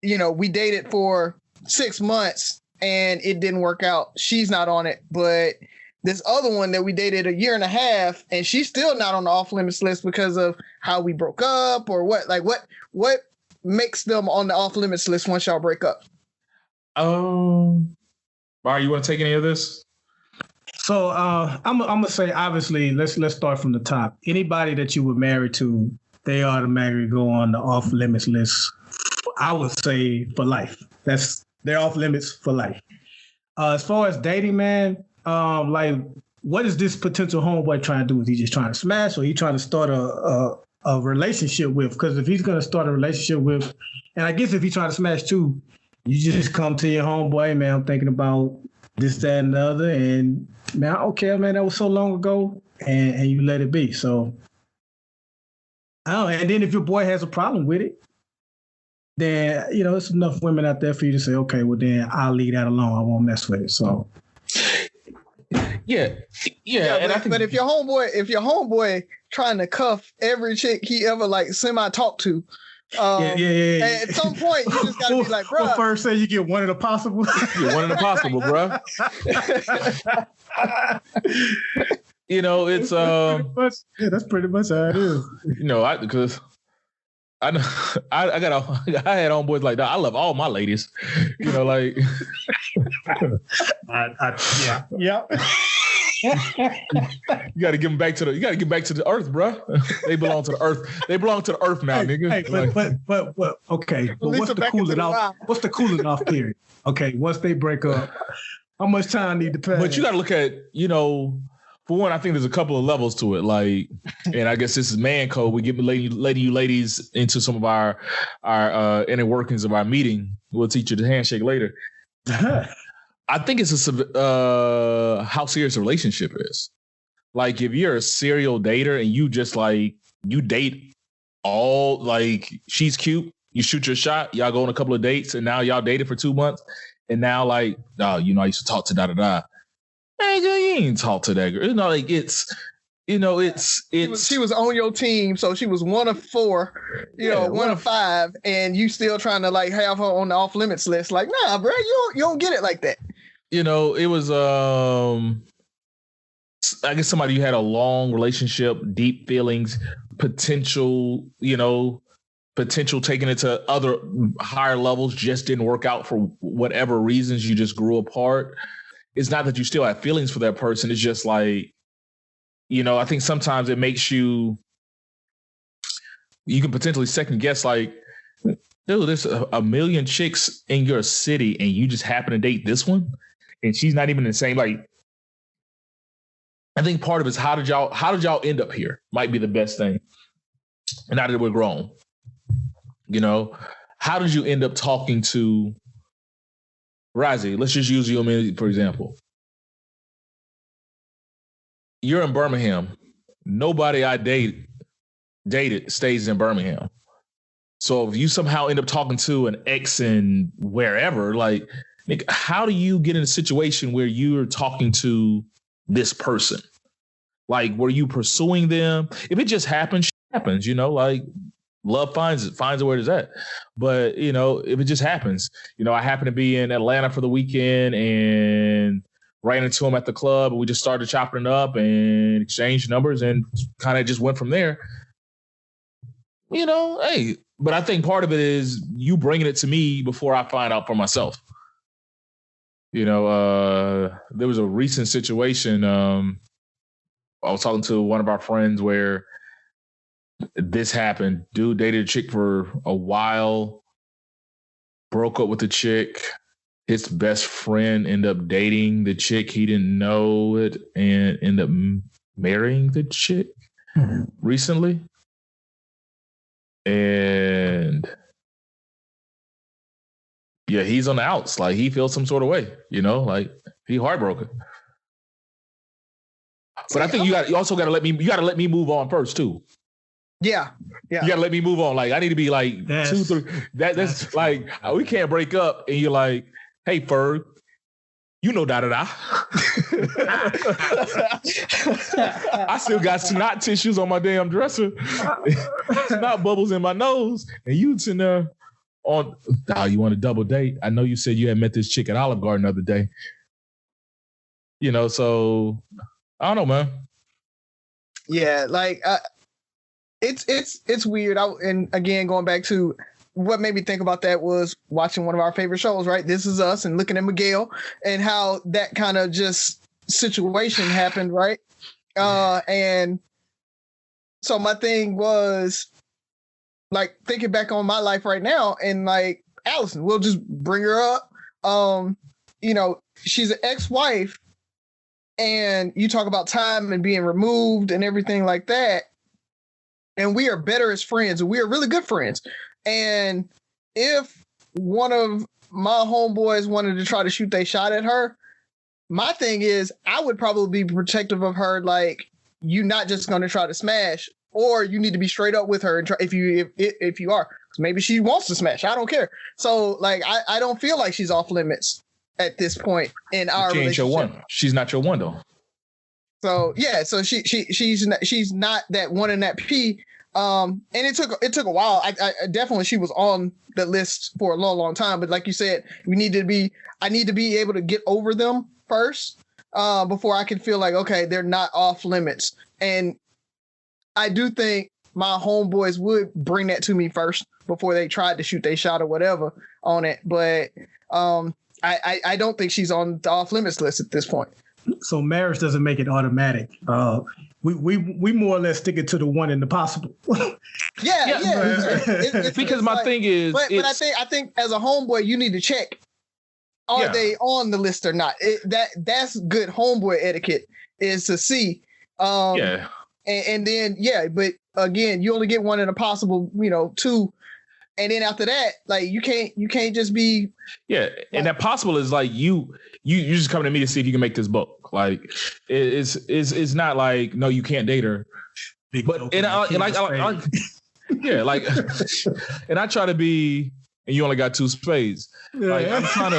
you know, we dated for 6 months and it didn't work out. She's not on it, but this other one that we dated a year and a half and she's still not on the off limits list because of how we broke up, or what? Like what makes them on the off limits list once y'all break up? Bar, you want to take any of this? So I'm gonna say, obviously, let's start from the top. Anybody that you were married to, they automatically go on the off limits list. I would say for life. They're off limits for life. As far as dating, man, like, what is this potential homeboy trying to do? Is he just trying to smash, or he trying to start a relationship with? Because if he's gonna start a relationship with, and I guess if he's trying to smash too, you just come to your homeboy, man, I'm thinking about this, that, and the other, and man, I don't care, man, that was so long ago, and you let it be. So, I don't know. And then if your boy has a problem with it, then, you know, it's enough women out there for you to say, okay, well, then I'll leave that alone. I won't mess with it. So, yeah. And but if your homeboy trying to cuff every chick he ever like semi talked to, yeah. At some point, you just gotta be like, bro. Well, first say you get one of the possible. You get one of the possible, bro. You know, it's that's pretty much how it is. You know, because I know I had homeboys like that. I love all my ladies. You know, like yeah. You got to get back to the earth, bro. They belong to the earth. They belong to the earth now, nigga. Hey, but okay. But what's the cooling off? What's the cooling off period? Okay, once they break up, how much time need to pass? But you got to look at, you know, for one, I think there's a couple of levels to it. Like, and I guess this is man code. We get letting you ladies into some of our inner workings of our meeting. We'll teach you the handshake later. I think it's how serious a relationship is. Like, if you're a serial dater and you just like, you date all, like, she's cute, you shoot your shot, y'all go on a couple of dates, and now y'all dated for 2 months, and now like, oh, you know, I used to talk to da-da-da. Hey, girl, you ain't talk to that girl. You know, like, it's, you know, it's. She was on your team, so she was one of 4, one of 5, and you still trying to like have her on the off limits list. Like, nah, bro, you don't get it like that. You know, it was, I guess somebody you had a long relationship, deep feelings, potential taking it to other higher levels, just didn't work out for whatever reasons. You just grew apart. It's not that you still have feelings for that person. It's just like, you know, I think sometimes it makes you can potentially second guess, like, dude, there's a million chicks in your city and you just happen to date this one. And she's not even the same. Like, I think part of it is how did y'all end up here might be the best thing. And now that we're grown, you know, how did you end up talking to Razi? Let's just use you for example. You're in Birmingham. Nobody I dated stays in Birmingham. So if you somehow end up talking to an ex in wherever, like, how do you get in a situation where you're talking to this person? Like, were you pursuing them? If it just happens, happens, you know, like, love finds where it's at. But, you know, if it just happens, you know, I happened to be in Atlanta for the weekend and ran into him at the club, and we just started chopping it up and exchanged numbers and kind of just went from there. You know, hey, but I think part of it is you bringing it to me before I find out for myself. You know, there was a recent situation. I was talking to one of our friends where this happened. Dude dated a chick for a while. broke up with the chick. His best friend ended up dating the chick. He didn't know it and ended up marrying the chick recently. And yeah, he's on the outs. Like, he feels some sort of way, like he heartbroken. But I think you also got to let me move on first too. Yeah. You got to let me move on. Like, I need to be like 2, 3. That's like, we can't break up and you're like, hey, Ferg, da-da-da. I still got snot tissues on my damn dresser. Snot bubbles in my nose. And you sitting there you want a double date? I know you said you had met this chick at Olive Garden the other day. So I don't know, man. Yeah, like it's weird. And again, going back to what made me think about that was watching one of our favorite shows, right? This Is Us, and looking at Miguel and how that kind of just situation happened, right? And so my thing was like thinking back on my life right now, and like Allison, we'll just bring her up. She's an ex-wife, and you talk about time and being removed and everything like that. And we are better as friends, and we are really good friends. And if one of my homeboys wanted to try to shoot their shot at her, my thing is I would probably be protective of her. Like, you're not just going to try to smash, or you need to be straight up with her and try, if you are, because maybe she wants to smash. I don't care. So like, I don't feel like she's off limits at this point in our relationship. She ain't your one. She's not your one though. So yeah, so she's not that one in that P. And it took a while. I definitely, she was on the list for a long time. But like you said, I need to be able to get over them first, before I can feel like, okay, they're not off limits. And I do think my homeboys would bring that to me first before they tried to shoot their shot or whatever on it. But I don't think she's on the off limits list at this point. So marriage doesn't make it automatic. We more or less stick it to the one in the possible. Yeah. Because my thing is, but I think as a homeboy, you need to check, are they on the list or not? That's good homeboy etiquette, is to see. And then but again, you only get one in a possible, 2. And then after that, like, you can't just be. Yeah. And that possible is like, you just coming to me to see if you can make this book. Like, it's not like, no, you can't date her. But and I and I try to be, and you only got 2 spades. Like, I'm trying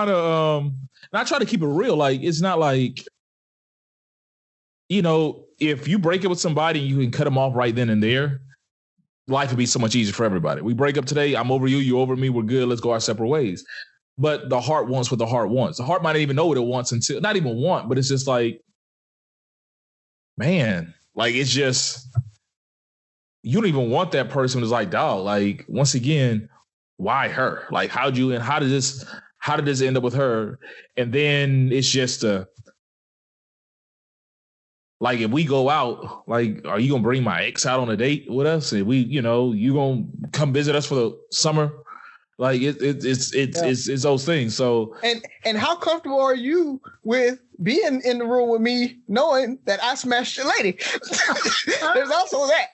to and I try to keep it real. Like, it's not like, if you break it with somebody and you can cut them off right then and there, life would be so much easier for everybody. We break up today. I'm over you. You over me. We're good. Let's go our separate ways. But the heart wants what the heart wants. The heart might not even know what it wants until, not even want, but it's just like, man, like, it's just, you don't even want that person. It's like, dog, like, once again, why her? Like, how did this end up with her? And then it's just like, if we go out, like, are you gonna bring my ex out on a date with us? And we, you gonna come visit us for the summer? Like, it's those things. So and how comfortable are you with being in the room with me, knowing that I smashed your lady? There's also that.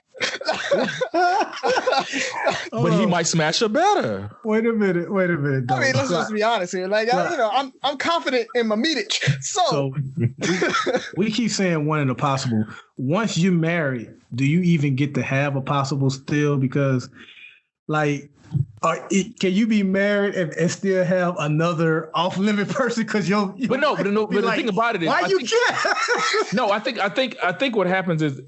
But he might smash her better. Wait a minute. Dog. I mean, let's just be honest here. Like, I'm confident in my meetage. So we keep saying one in a possible. Once you're married, do you even get to have a possible still? Because, like, can you be married and still have another off-limit person? Because but the thing about it is, why you care? No, I think what happens is,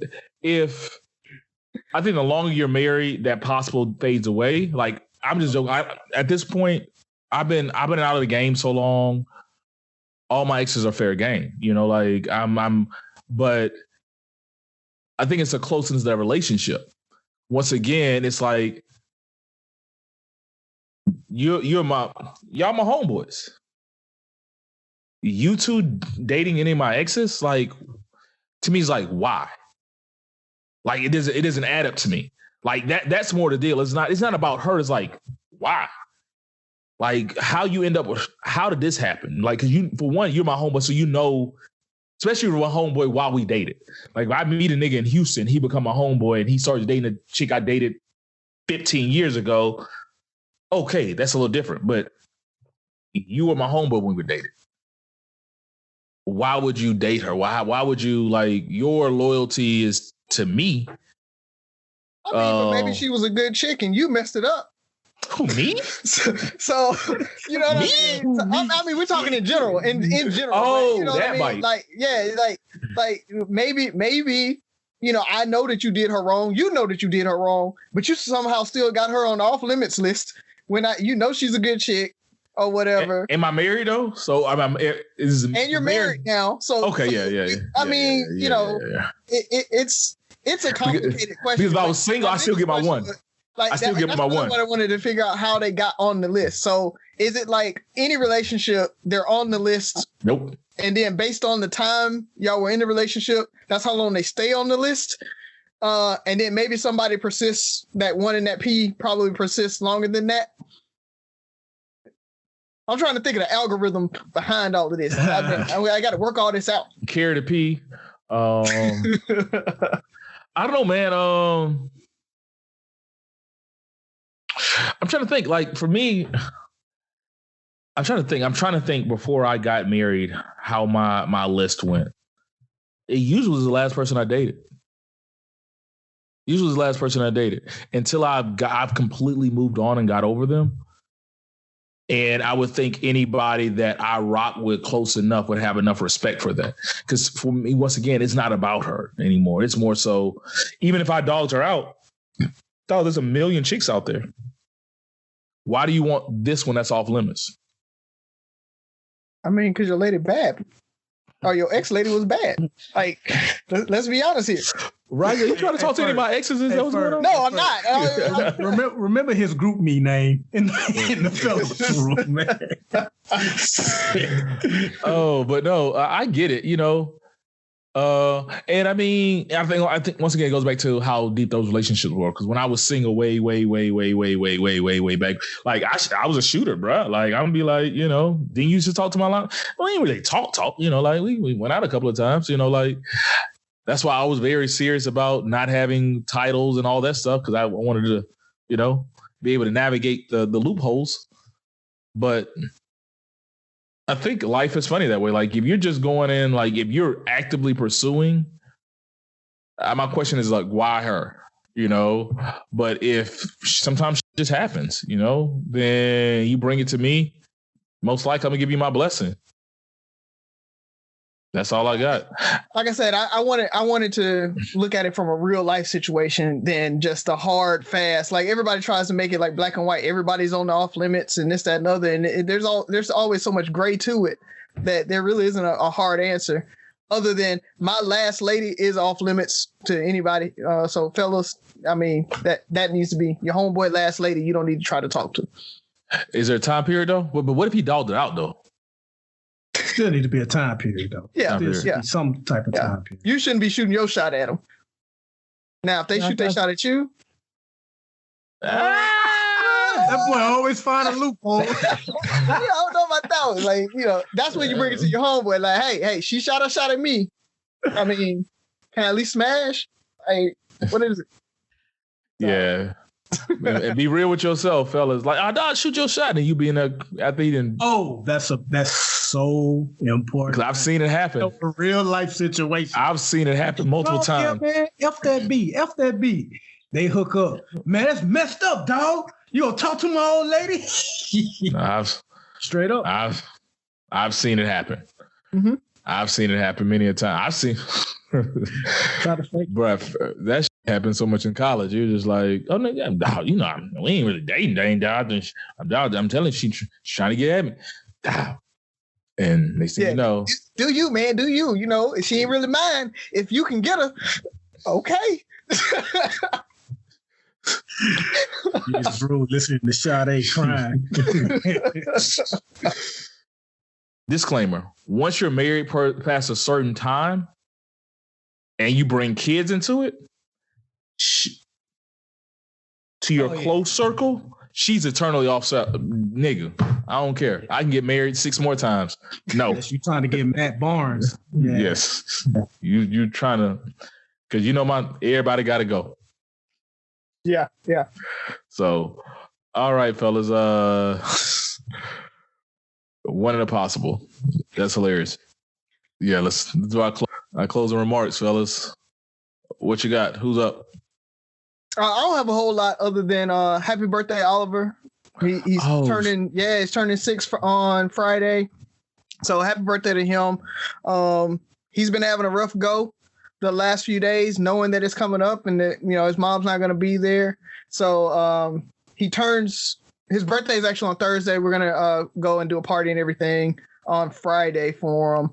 I think the longer you're married, that possible fades away. Like, I'm just joking. At this point, I've been out of the game so long. All my exes are fair game. Like, but I think it's a closeness of that relationship. Once again, it's like, y'all my homeboys. You two dating any of my exes, like, to me, is like, why? Like, it doesn't add up to me. Like that's more the deal. It's not about her. It's like, why? Like how you end up with, how did this happen? Like, cause for one, you're my homeboy. So you know, especially with my homeboy while we dated. Like if I meet a nigga in Houston, he become my homeboy and he starts dating a chick I dated 15 years ago. Okay, that's a little different. But you were my homeboy when we dated. Why would you date her? Why would you, like, your loyalty is to me? I mean, but maybe she was a good chick and you messed it up. Who, me? So you know what I mean? So, I mean, we're talking in general. In general. Oh, right? You know that what I mean? might. Like, yeah, like maybe, you know, I know that you did her wrong. You know that you did her wrong, but you somehow still got her on the off limits list when you know she's a good chick or whatever. Am I married though? So and you're married now. So okay, yeah. I mean, you know, it's a complicated question. Because if I was single, I still get my one. Like I still get my one. What I wanted to figure out how they got on the list. So is it like any relationship, they're on the list? Nope. And then based on the time y'all were in the relationship, that's how long they stay on the list. And then maybe somebody persists, that one in that P probably persists longer than that. I'm trying to think of the algorithm behind all of this. I got to work all this out. Carry the P. I don't know, man. I'm trying to think. Like for me, I'm trying to think before I got married how my list went. It usually was the last person I dated. Until I've completely moved on and got over them. And I would think anybody that I rock with close enough would have enough respect for that. Because for me, once again, it's not about her anymore. It's more so, even if I dogged her out, there's a million chicks out there. Why do you want this one that's off limits? I mean, because your lady bad. Or your ex-lady was bad. Like, let's be honest here. Right? You trying to talk to any of my exes? Is that what's going on? No, I'm not. Remember his group me name in the fellowship room, man. Oh, but no, I get it, you know. And I mean, I think once again it goes back to how deep those relationships were. Because when I was single, way back, like I was a shooter, bro. Like I'm gonna be like, you know, didn't you used to talk to my line? We didn't really talk, you know. Like we went out a couple of times, you know. Like that's why I was very serious about not having titles and all that stuff because I wanted to, you know, be able to navigate the loopholes. But I think life is funny that way. Like if you're just going in, like if you're actively pursuing, my question is like, why her? You know, but if sometimes it just happens, you know, then you bring it to me. Most likely I'm gonna give you my blessing. That's all I got. Like I said, I wanted to look at it from a real life situation than just a hard, fast. Like everybody tries to make it like black and white. Everybody's on the off limits and this, that, and other. And there's always so much gray to it that there really isn't a hard answer. Other than my last lady is off limits to anybody. So fellas, I mean that needs to be your homeboy last lady. You don't need to try to talk to. Is there a time period though? But what if he dogged it out though? Still need to be a time period though. Yeah, some type of time period. You shouldn't be shooting your shot at them. Now, if they shoot their shot at you, that boy always find a loophole. I don't know about that one. Like, you know, that's when you bring it to your homeboy. Like, hey, she shot a shot at me. I mean, can I at least smash? Hey, what is it? Yeah. And be real with yourself, fellas. Like, I'll shoot your shot, and you be in a athlete. And that's so important. Because I've seen it happen. A real life situation. I've seen it happen multiple times. Yeah, man. F that B. They hook up. Man, that's messed up, dog. You gonna talk to my old lady? Straight up. I've seen it happen. Mm-hmm. I've seen it happen many a time. I've seen. Try to fake. Bruh, that shit happened so much in college. You're just like, oh no, yeah, you know, we ain't really dating, dog. I'm telling you, she's trying to get at me. And they say, no. Do you, man? Do you? You know, she ain't really mine. If you can get her, okay. He's rude listening to Sade crying. Disclaimer: once you're married past a certain time, and you bring kids into it, To your close circle, she's eternally offset. Nigga, I don't care. I can get married 6 more times. No. Unless you trying to get Matt Barnes. Yeah. Yes. You trying to, because everybody got to go. Yeah. So, all right, fellas. One in a possible. That's hilarious. Yeah, let's do our closing remarks, fellas. What you got? Who's up? I don't have a whole lot other than happy birthday, Oliver. He's turning 6 on Friday. So happy birthday to him. He's been having a rough go the last few days, knowing that it's coming up and that his mom's not going to be there. So his birthday is actually on Thursday. We're gonna go and do a party and everything on Friday for him.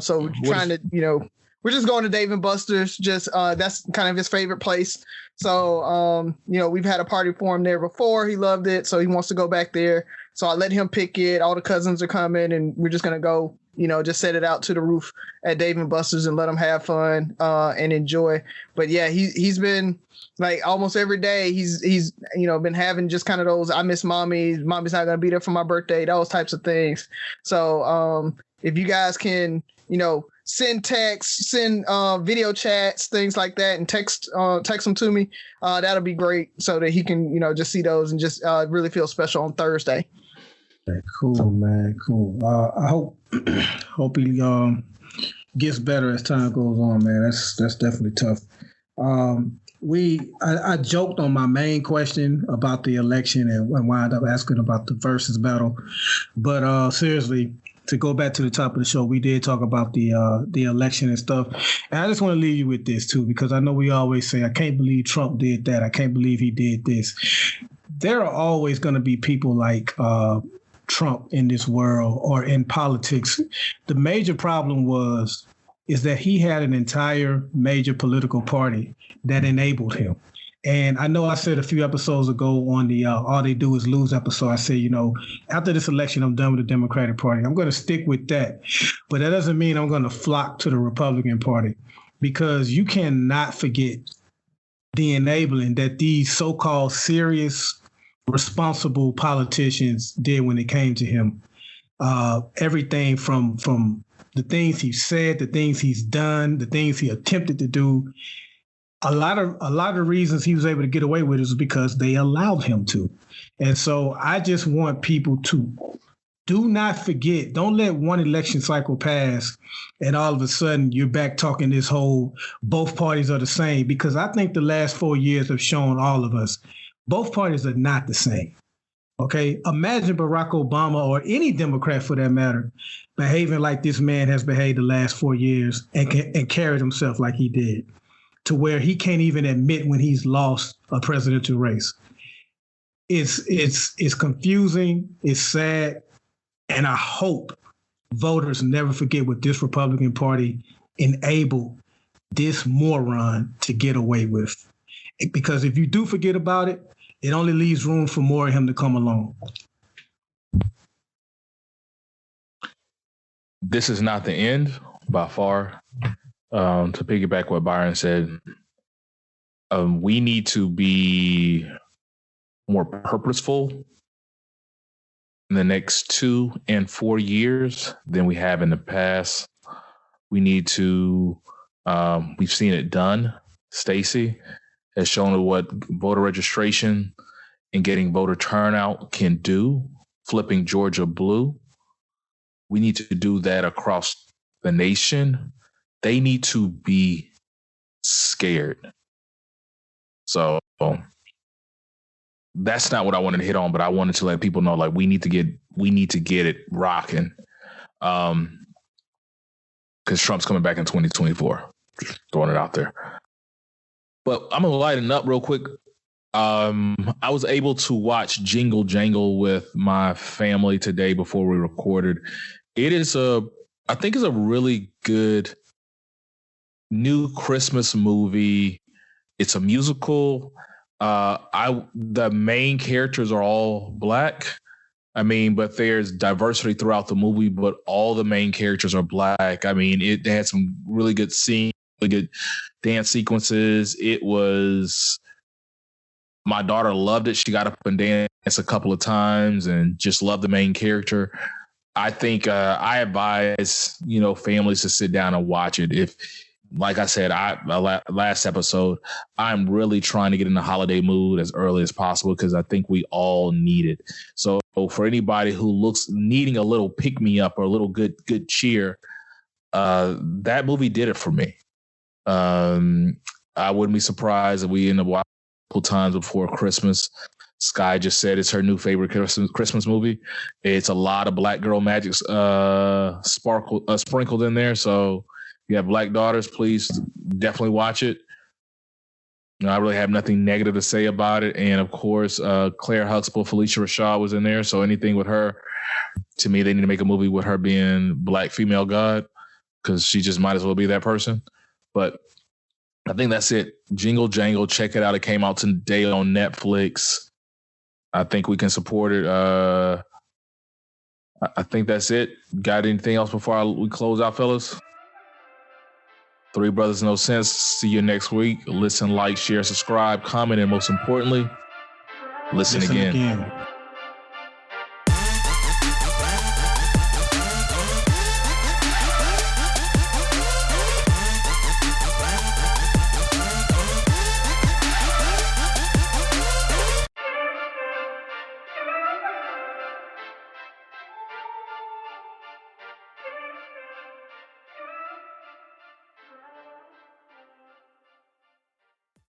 So we're trying to, we're just going to Dave and Buster's. Just that's kind of his favorite place. So we've had a party for him there before. He loved it, so he wants to go back there. So I let him pick it. All the cousins are coming, and we're just gonna go. Just set it out to the roof at Dave and Buster's and let him have fun and enjoy. But yeah, he's been like almost every day. He's been having just kind of those I miss mommy. Mommy's not gonna be there for my birthday. Those types of things. So if you guys can send texts, send video chats, things like that, and text them to me, that'll be great so that he can just see those and just really feel special on Thursday. Cool, man. Cool. I hope he gets better as time goes on, man. That's definitely tough. I joked on my main question about the election and wound up asking about the versus battle, but seriously, to go back to the top of the show, we did talk about the election and stuff. And I just want to leave you with this too, because I know we always say, I can't believe Trump did that. I can't believe he did this. There are always going to be people like Trump in this world or in politics. The major problem is that he had an entire major political party that enabled him. And I know I said a few episodes ago on the All They Do Is Lose episode, I said, after this election, I'm done with the Democratic Party. I'm going to stick with that. But that doesn't mean I'm going to flock to the Republican Party, because you cannot forget the enabling that these so-called serious, responsible politicians did when it came to him. Everything from the things he said, the things he's done, the things he attempted to do. A lot of reasons he was able to get away with it is because they allowed him to. And so I just want people to do not forget, don't let one election cycle pass and all of a sudden you're back talking this whole both parties are the same, because I think the last 4 years have shown all of us both parties are not the same. Okay, imagine Barack Obama or any Democrat for that matter behaving like this man has behaved the last 4 years and carried himself like he did, to where he can't even admit when he's lost a presidential race. It's confusing, it's sad, and I hope voters never forget what this Republican Party enabled this moron to get away with. Because if you do forget about it, it only leaves room for more of him to come along. This is not the end by far. To piggyback what Byron said, we need to be more purposeful in the next 2 and 4 years than we have in the past. We need to, we've seen it done. Stacey has shown what voter registration and getting voter turnout can do, flipping Georgia blue. We need to do that across the nation. They need to be scared. So that's not what I wanted to hit on, but I wanted to let people know, like, we need to get it rocking. Because Trump's coming back in 2024. Just throwing it out there. But I'm going to lighten up real quick. I was able to watch Jingle Jangle with my family today before we recorded. It is I think it's a really good new Christmas movie. It's a musical. The main characters are all Black. But there's diversity throughout the movie, but all the main characters are Black. It had some really good scenes, really good dance sequences. It was My daughter loved it. She got up and danced a couple of times and just loved the main character. I think I advise, families to sit down and watch it. If, like I said, last episode, I'm really trying to get in the holiday mood as early as possible because I think we all need it. So for anybody who looks needing a little pick me up or a little good cheer, that movie did it for me. I wouldn't be surprised if we end up watching times before Christmas. Sky just said it's her new favorite Christmas movie. It's a lot of black girl magic sprinkled in there. So if you have black daughters, please definitely watch it. I really have nothing negative to say about it. And of course, Claire Huxtable, Felicia Rashad was in there. So anything with her, to me, they need to make a movie with her being black female god because she just might as well be that person. But I think that's it. Jingle Jangle, check it out. It came out today on Netflix. I think we can support it. I think that's it. Got anything else before we close out, fellas? Three Brothers No Sense. See you next week. Listen, like, share, subscribe, comment, and most importantly, listen again.